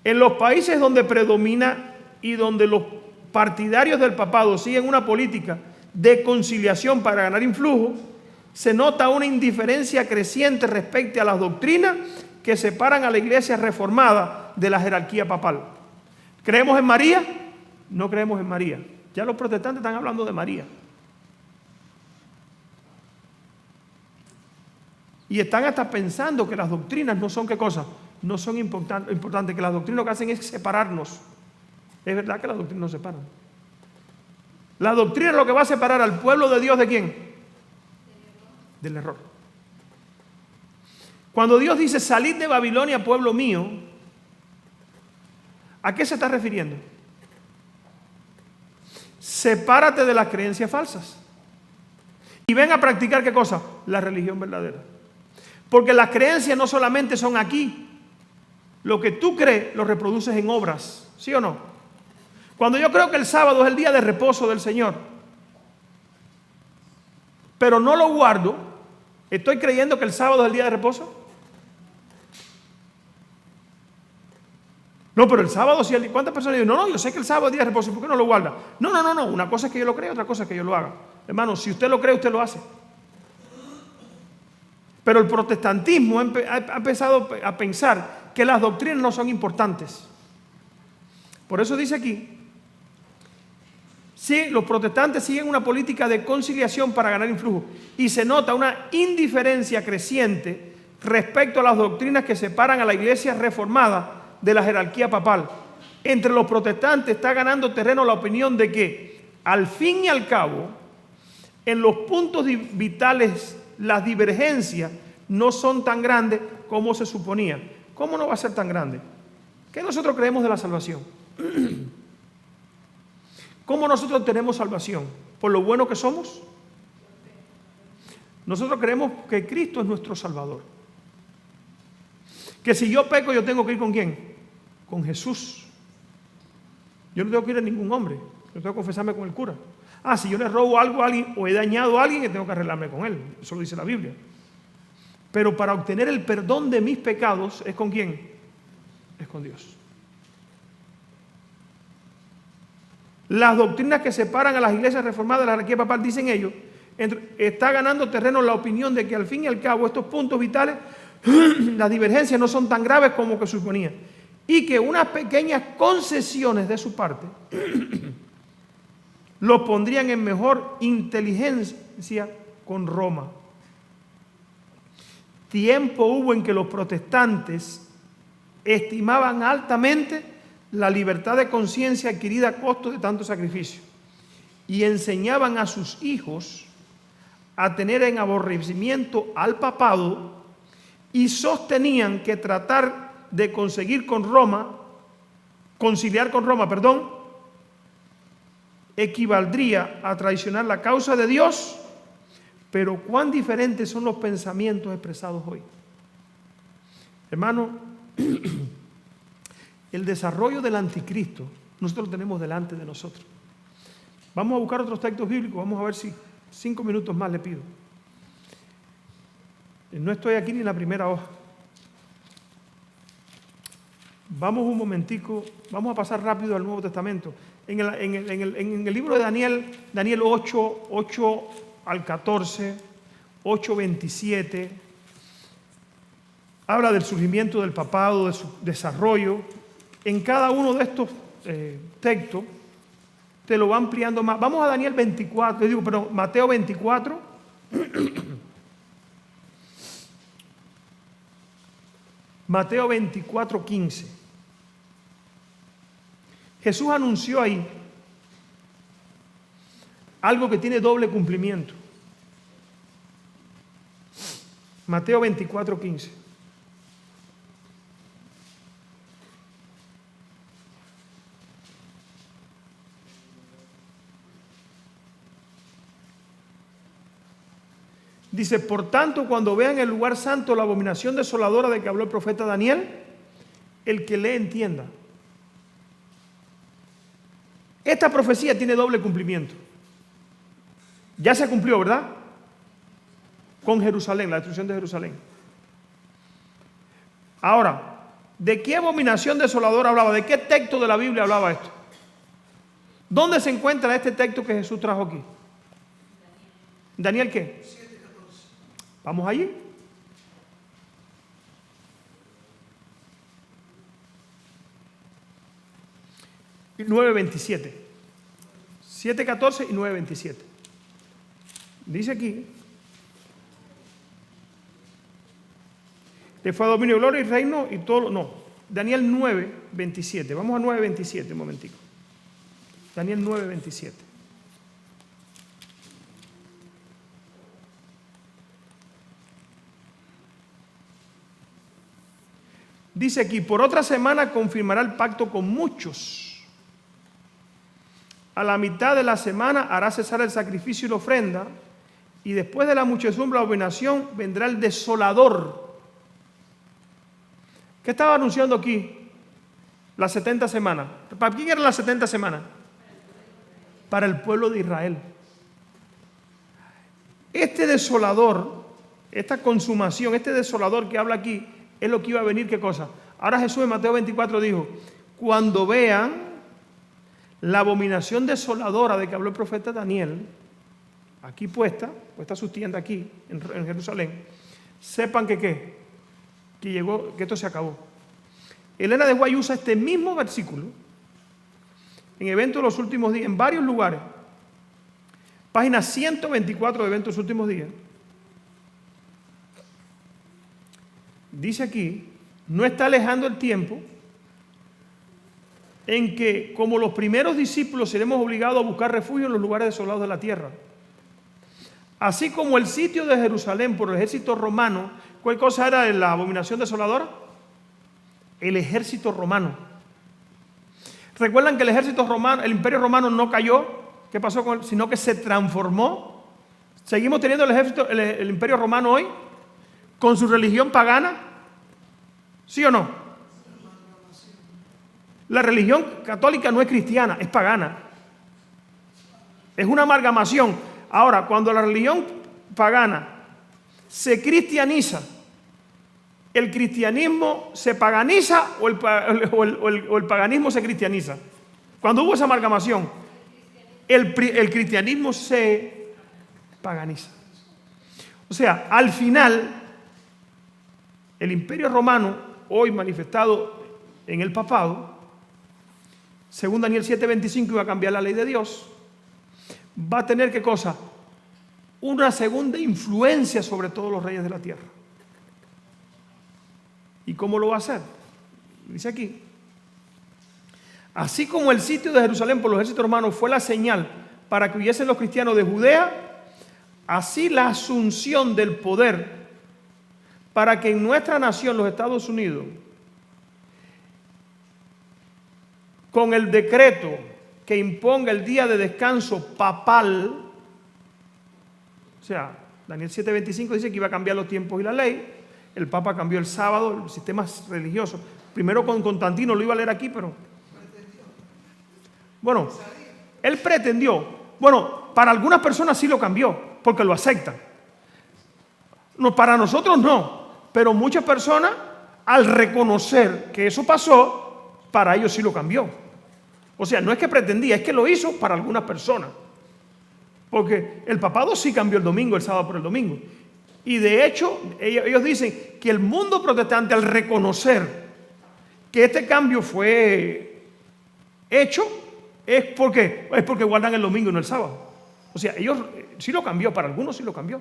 En los países donde predomina y donde los partidarios del papado siguen una política de conciliación para ganar influjo, se nota una indiferencia creciente respecto a las doctrinas que separan a la iglesia reformada de la jerarquía papal. ¿Creemos en María? No creemos en María. Ya los protestantes están hablando de María. Y están hasta pensando que las doctrinas no son ¿qué cosa? No son importantes, que las doctrinas lo que hacen es separarnos. Es verdad que las doctrinas nos separan. La doctrina es lo que va a separar al pueblo de Dios ¿de quién? Del error. Cuando Dios dice salid de Babilonia, pueblo mío, ¿a qué se está refiriendo? Sepárate de las creencias falsas y ven a practicar ¿qué cosa? La religión verdadera. Porque las creencias no solamente son aquí. Lo que tú crees lo reproduces en obras, ¿sí o no? Cuando yo creo que el sábado es el día de reposo del Señor, pero no lo guardo, ¿estoy creyendo que el sábado es el día de reposo? No, pero el sábado sí. ¿Cuántas personas dicen? No, yo sé que el sábado es el día de reposo, ¿por qué no lo guarda? No. Una cosa es que yo lo crea, otra cosa es que yo lo haga. Hermano, si usted lo cree, usted lo hace. Pero el protestantismo ha empezado a pensar que las doctrinas no son importantes. Por eso dice aquí, sí, los protestantes siguen una política de conciliación para ganar influjo y se nota una indiferencia creciente respecto a las doctrinas que separan a la iglesia reformada de la jerarquía papal. Entre los protestantes está ganando terreno la opinión de que, al fin y al cabo, en los puntos vitales, las divergencias no son tan grandes como se suponía. ¿Cómo no va a ser tan grande? ¿Qué nosotros creemos de la salvación? ¿Cómo nosotros tenemos salvación? ¿Por lo bueno que somos? Nosotros creemos que Cristo es nuestro Salvador. Que si yo peco, yo tengo que ir ¿con quién? Con Jesús. Yo no tengo que ir a ningún hombre. Yo tengo que confesarme con el cura. Si yo le robo algo a alguien o he dañado a alguien, yo tengo que arreglarme con él. Eso lo dice la Biblia. Pero para obtener el perdón de mis pecados, ¿es con quién? Es con Dios. Las doctrinas que separan a las iglesias reformadas de la jerarquía papal, dicen ellos, está ganando terreno la opinión de que al fin y al cabo estos puntos vitales, las divergencias no son tan graves como que suponía, y que unas pequeñas concesiones de su parte lo pondrían en mejor inteligencia con Roma. Tiempo hubo en que los protestantes estimaban altamente la libertad de conciencia adquirida a costo de tanto sacrificio y enseñaban a sus hijos a tener en aborrecimiento al papado y sostenían que tratar de conciliar con Roma, equivaldría a traicionar la causa de Dios. Pero cuán diferentes son los pensamientos expresados hoy. Hermano, el desarrollo del anticristo nosotros lo tenemos delante de nosotros. Vamos a buscar otros textos bíblicos, vamos a ver si 5 minutos más le pido. No estoy aquí ni en la primera hoja. Vamos un momentico, vamos a pasar rápido al Nuevo Testamento. En el libro de Daniel 8 al 14, 8:27, habla del surgimiento del papado, de su desarrollo. En cada uno de estos textos te lo va ampliando más. Vamos a Daniel 24, Mateo 24. Mateo 24:15. Jesús anunció ahí algo que tiene doble cumplimiento. Mateo 24:15. Dice, por tanto, cuando vean el lugar santo la abominación desoladora de que habló el profeta Daniel, el que lee entienda. Esta profecía tiene doble cumplimiento. Ya se cumplió, ¿verdad? Con Jerusalén, la destrucción de Jerusalén. Ahora, ¿de qué abominación desoladora hablaba? ¿De qué texto de la Biblia hablaba esto? ¿Dónde se encuentra este texto que Jesús trajo aquí? ¿Daniel qué? 7:14. ¿Vamos allí? Y 9:27. 7:14 y 9:27. Dice aquí, le fue a dominio, gloria y reino y todo. No, Daniel 9:27. Vamos a 9:27 un momentico. Daniel 9:27. Dice aquí, por otra semana confirmará el pacto con muchos. A la mitad de la semana hará cesar el sacrificio y la ofrenda, y después de la muchedumbre, la abominación, vendrá el desolador. ¿Qué estaba anunciando aquí? Las 70 semanas. ¿Para quién eran las 70 semanas? Para el pueblo de Israel. Este desolador, esta consumación, este desolador que habla aquí, es lo que iba a venir. ¿Qué cosa? Ahora Jesús en Mateo 24 dijo, cuando vean la abominación desoladora de que habló el profeta Daniel, aquí puesta su tienda aquí, en Jerusalén, sepan que ¿qué? Que llegó, que esto se acabó. Elena de White usa este mismo versículo en Eventos de los Últimos Días, en varios lugares. Página 124 de Eventos de los Últimos Días. Dice aquí, no está alejando el tiempo en que, como los primeros discípulos, seremos obligados a buscar refugio en los lugares desolados de la tierra. Así como el sitio de Jerusalén por el ejército romano. ¿Cuál cosa era la abominación desoladora? El ejército romano. ¿Recuerdan que el ejército romano, el imperio romano no cayó? ¿Qué pasó con él? Sino que se transformó. Seguimos teniendo el ejército, el imperio romano hoy, con su religión pagana. ¿Sí o no? La religión católica no es cristiana, es pagana. Es una amalgamación. Ahora, cuando la religión pagana se cristianiza, ¿el cristianismo se paganiza o el paganismo se cristianiza? Cuando hubo esa amalgamación, el cristianismo se paganiza. O sea, al final, el Imperio Romano, hoy manifestado en el papado, según Daniel 7:25, iba a cambiar la ley de Dios, va a tener, ¿qué cosa? Una segunda influencia sobre todos los reyes de la tierra. ¿Y cómo lo va a hacer? Dice aquí: así como el sitio de Jerusalén por los ejércitos romanos fue la señal para que huyesen los cristianos de Judea, así la asunción del poder para que en nuestra nación, los Estados Unidos, con el decreto que imponga el día de descanso papal, o sea, Daniel 7:25 dice que iba a cambiar los tiempos y la ley. El Papa cambió el sábado, el sistema religioso. Primero con Constantino, lo iba a leer aquí, pero... Bueno, él pretendió. Bueno, para algunas personas sí lo cambió, porque lo aceptan. No, para nosotros no. Pero muchas personas, al reconocer que eso pasó, para ellos sí lo cambió. O sea, no es que pretendía, es que lo hizo para algunas personas. Porque el papado sí cambió el domingo, el sábado por el domingo. Y de hecho, ellos dicen que el mundo protestante, al reconocer que este cambio fue hecho, es porque guardan el domingo y no el sábado. O sea, ellos sí lo cambió, para algunos sí lo cambió.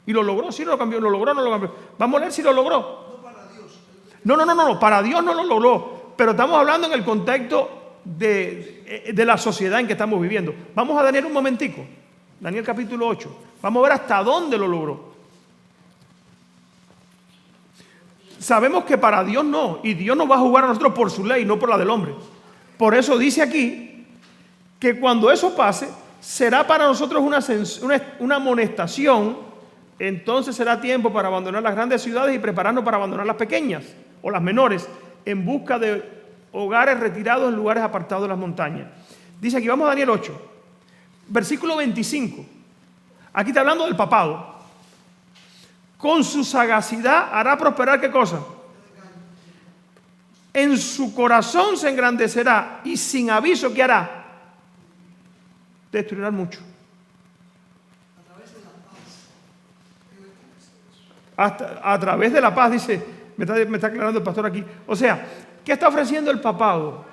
Y lo logró, sí lo cambió, lo logró, no lo cambió. Vamos a leer si lo logró. No para Dios. No, para Dios no lo logró. Pero estamos hablando en el contexto de la sociedad en que estamos viviendo. Vamos a Daniel un momentico. Daniel capítulo 8. Vamos a ver hasta dónde lo logró. Sabemos que para Dios no, y Dios nos va a jugar a nosotros por su ley, no por la del hombre. Por eso dice aquí que cuando eso pase, será para nosotros una amonestación. Entonces será tiempo para abandonar las grandes ciudades y prepararnos para abandonar las pequeñas o las menores, en busca de hogares retirados en lugares apartados de las montañas. Dice aquí, vamos a Daniel 8, versículo 25. Aquí está hablando del papado. Con su sagacidad hará prosperar, ¿qué cosa? En su corazón se engrandecerá y sin aviso, ¿qué hará? Destruirá mucho. A través de la paz, dice, me está aclarando el pastor aquí. O sea, ¿qué está ofreciendo el papado?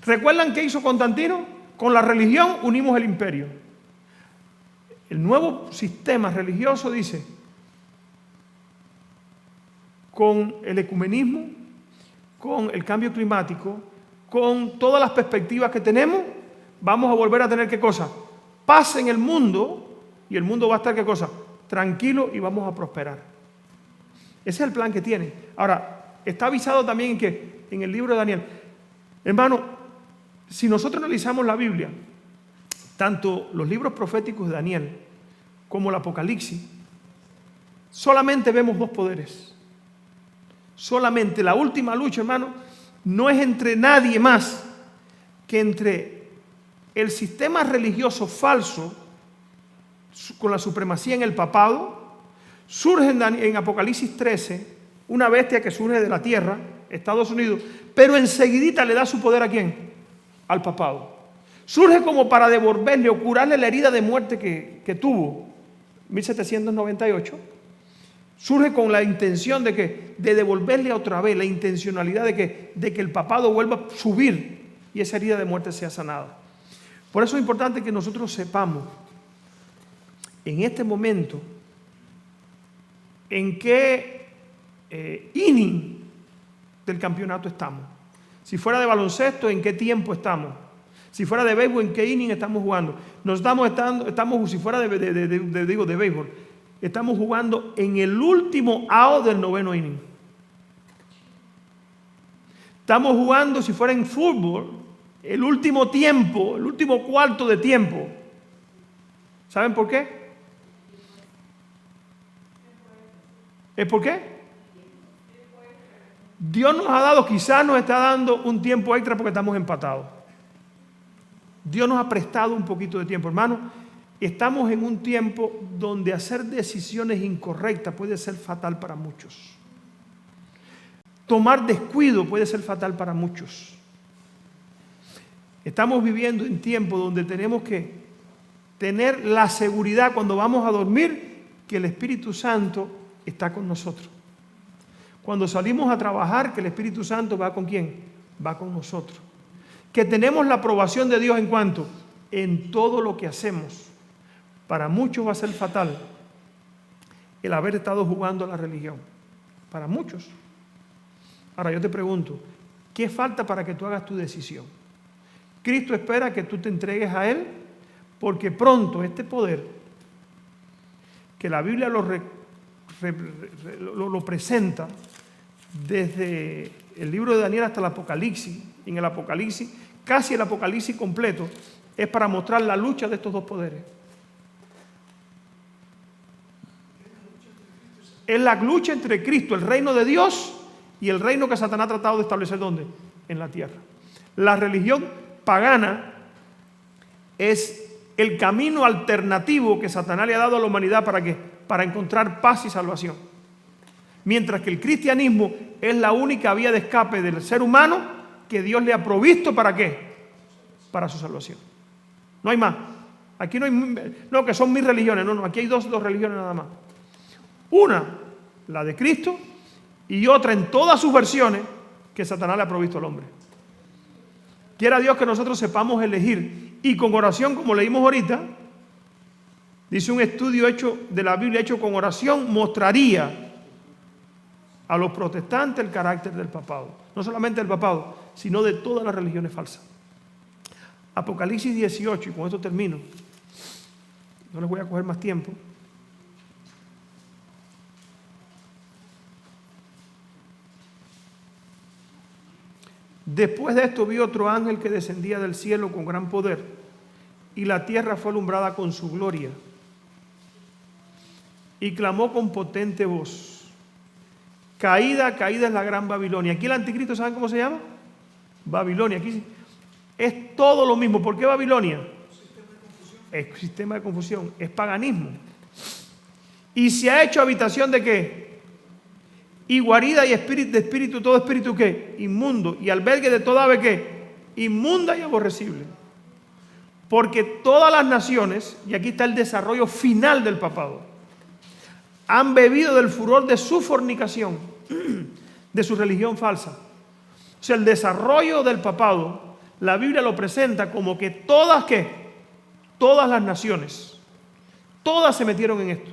¿Recuerdan qué hizo Constantino? Con la religión unimos el imperio. El nuevo sistema religioso dice, con el ecumenismo, con el cambio climático, con todas las perspectivas que tenemos, vamos a volver a tener, ¿qué cosa? Paz en el mundo, y el mundo va a estar, ¿qué cosa? Tranquilo, y vamos a prosperar. Ese es el plan que tiene. Ahora, está avisado también en el libro de Daniel. Hermano, si nosotros analizamos la Biblia, tanto los libros proféticos de Daniel como el Apocalipsis, solamente vemos dos poderes. Solamente la última lucha, hermano, no es entre nadie más que entre el sistema religioso falso con la supremacía en el papado. Surge en Apocalipsis 13 una bestia que surge de la tierra, Estados Unidos, pero enseguidita le da su poder, ¿a quién? Al papado. Surge como para devolverle o curarle la herida de muerte que tuvo 1798. Surge con la intención de devolverle otra vez, la intencionalidad de que el papado vuelva a subir y esa herida de muerte sea sanada. Por eso es importante que nosotros sepamos en este momento en qué inning del campeonato estamos. Si fuera de baloncesto, ¿en qué tiempo estamos? Si fuera de béisbol, ¿en qué inning estamos jugando? Si fuera de béisbol, estamos jugando en el último out del 9º inning. Estamos jugando, si fuera en fútbol, el último tiempo, el último cuarto de tiempo. ¿Saben por qué? ¿Es por qué? Dios nos ha dado, quizás nos está dando un tiempo extra porque estamos empatados. Dios nos ha prestado un poquito de tiempo, hermano. Estamos en un tiempo donde hacer decisiones incorrectas puede ser fatal para muchos. tomar descuido puede ser fatal para muchos. Estamos viviendo en tiempos donde tenemos que tener la seguridad cuando vamos a dormir que el Espíritu Santo está con nosotros. Cuando salimos a trabajar, que el Espíritu Santo va ¿con quién? Va con nosotros. Que tenemos la aprobación de Dios en cuanto en todo lo que hacemos. Para muchos va a ser fatal el haber estado jugando a la religión. Para muchos. Ahora yo te pregunto, ¿qué falta para que tú hagas tu decisión? Cristo espera que tú te entregues a Él, porque pronto este poder, que la Biblia lo presenta desde el libro de Daniel hasta el Apocalipsis, en el Apocalipsis, casi el Apocalipsis completo, es para mostrar la lucha de estos dos poderes. Es la lucha entre Cristo, el reino de Dios, y el reino que Satanás ha tratado de establecer, ¿dónde? En la tierra. La religión pagana es el camino alternativo que Satanás le ha dado a la humanidad ¿para qué? Para encontrar paz y salvación. Mientras que el cristianismo es la única vía de escape del ser humano que Dios le ha provisto ¿para qué? Para su salvación. No hay más. Aquí no hay, no, que son mis religiones. No, aquí hay dos religiones nada más. Una, la de Cristo, y otra en todas sus versiones que Satanás le ha provisto al hombre. Quiera Dios que nosotros sepamos elegir, y con oración, como leímos ahorita, dice un estudio hecho de la Biblia hecho con oración, mostraría a los protestantes el carácter del papado. No solamente del papado, sino de todas las religiones falsas. Apocalipsis 18, y con esto termino. No les voy a coger más tiempo. Después de esto vi otro ángel que descendía del cielo con gran poder, y la tierra fue alumbrada con su gloria. Y clamó con potente voz: caída, caída es la gran Babilonia. Aquí el anticristo, ¿saben cómo se llama? Babilonia. Aquí es todo lo mismo. ¿Por qué Babilonia? Es sistema de confusión, es paganismo. Y se ha hecho habitación ¿de qué? Y guarida y espíritu, todo espíritu ¿qué? Inmundo. Y albergue de toda ave ¿qué? Inmunda y aborrecible. Porque todas las naciones, y aquí está el desarrollo final del papado, han bebido del furor de su fornicación, de su religión falsa. O sea, el desarrollo del papado, la Biblia lo presenta como que todas ¿qué? Todas las naciones, todas se metieron en esto.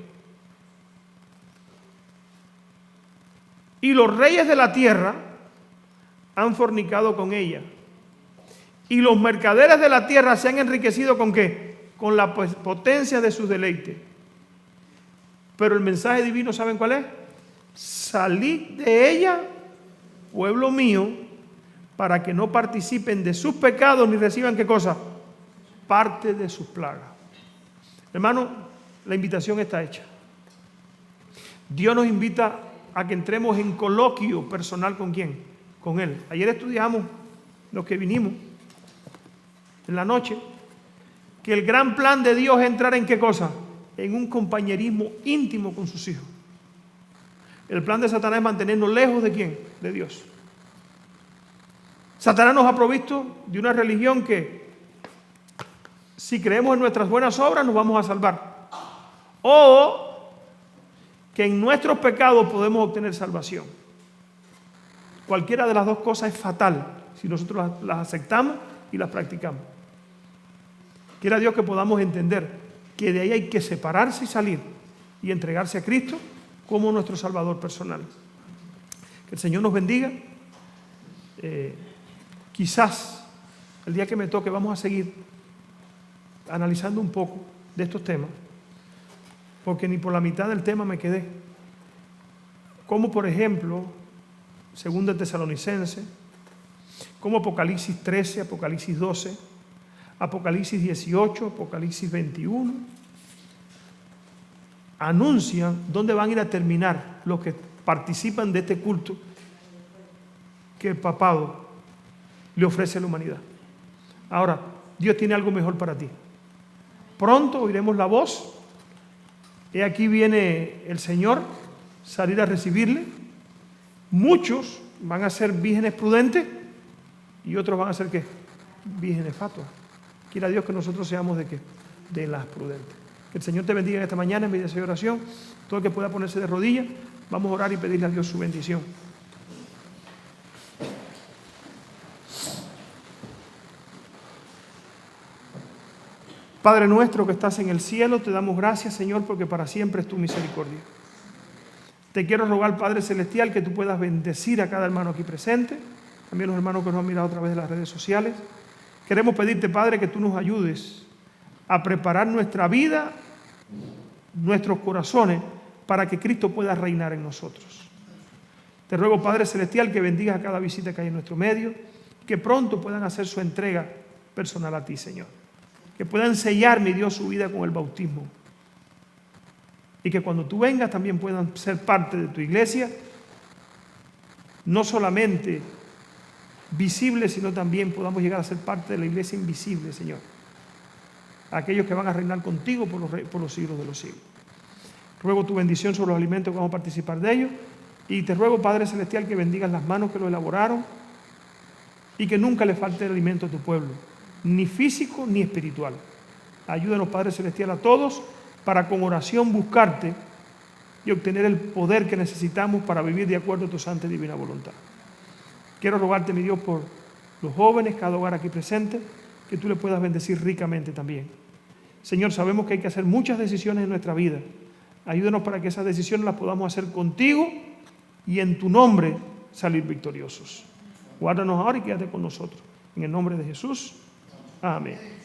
Y los reyes de la tierra han fornicado con ella. Y los mercaderes de la tierra se han enriquecido ¿con qué? Con la potencia de sus deleites. Pero el mensaje divino, ¿saben cuál es? Salid de ella, pueblo mío, para que no participen de sus pecados ni reciban ¿qué cosa? Parte de sus plagas. Hermano, la invitación está hecha. Dios nos invita a que entremos en coloquio personal ¿con quién? Con Él. Ayer estudiamos, los que vinimos, en la noche, que el gran plan de Dios es entrar ¿en qué cosa? En un compañerismo íntimo con sus hijos. El plan de Satanás es mantenernos lejos ¿de quién? De Dios. Satanás nos ha provisto de una religión que, si creemos en nuestras buenas obras, nos vamos a salvar. O que en nuestros pecados podemos obtener salvación. Cualquiera de las dos cosas es fatal si nosotros las aceptamos y las practicamos. Quiera Dios que podamos entender que de ahí hay que separarse y salir y entregarse a Cristo como nuestro Salvador personal. Que el Señor nos bendiga. Quizás el día que me toque vamos a seguir analizando un poco de estos temas, porque ni por la mitad del tema me quedé. Como por ejemplo, 2 Tesalonicenses, como Apocalipsis 13, Apocalipsis 12, Apocalipsis 18, Apocalipsis 21, anuncian dónde van a ir a terminar los que participan de este culto que el papado le ofrece a la humanidad. Ahora, Dios tiene algo mejor para ti. Pronto oiremos la voz. Aquí viene el Señor, salir a recibirle. Muchos van a ser vírgenes prudentes y otros van a ser ¿qué? Vírgenes fatuas. Quiera Dios que nosotros seamos ¿de qué? De las prudentes. Que el Señor te bendiga esta mañana en medio de esa oración. Todo el que pueda ponerse de rodillas, vamos a orar y pedirle a Dios su bendición. Padre nuestro que estás en el cielo, te damos gracias, Señor, porque para siempre es tu misericordia. Te quiero rogar, Padre Celestial, que tú puedas bendecir a cada hermano aquí presente, también los hermanos que nos han mirado a través de las redes sociales. Queremos pedirte, Padre, que tú nos ayudes a preparar nuestra vida, nuestros corazones, para que Cristo pueda reinar en nosotros. Te ruego, Padre Celestial, que bendigas a cada visita que hay en nuestro medio, que pronto puedan hacer su entrega personal a ti, Señor. Que puedan sellar, mi Dios, su vida con el bautismo. Y que cuando tú vengas también puedan ser parte de tu iglesia, no solamente visible, sino también podamos llegar a ser parte de la iglesia invisible, Señor. Aquellos que van a reinar contigo por los siglos de los siglos. Ruego tu bendición sobre los alimentos que vamos a participar de ellos. Y te ruego, Padre Celestial, que bendigas las manos que lo elaboraron y que nunca le falte el alimento a tu pueblo, ni físico ni espiritual. Ayúdanos, Padre Celestial, a todos para con oración buscarte y obtener el poder que necesitamos para vivir de acuerdo a tu santa y divina voluntad. Quiero rogarte, mi Dios, por los jóvenes, cada hogar aquí presente, que tú le puedas bendecir ricamente también. Señor, sabemos que hay que hacer muchas decisiones en nuestra vida. Ayúdanos para que esas decisiones las podamos hacer contigo y en tu nombre salir victoriosos. Guárdanos ahora y quédate con nosotros. En el nombre de Jesús. Amén.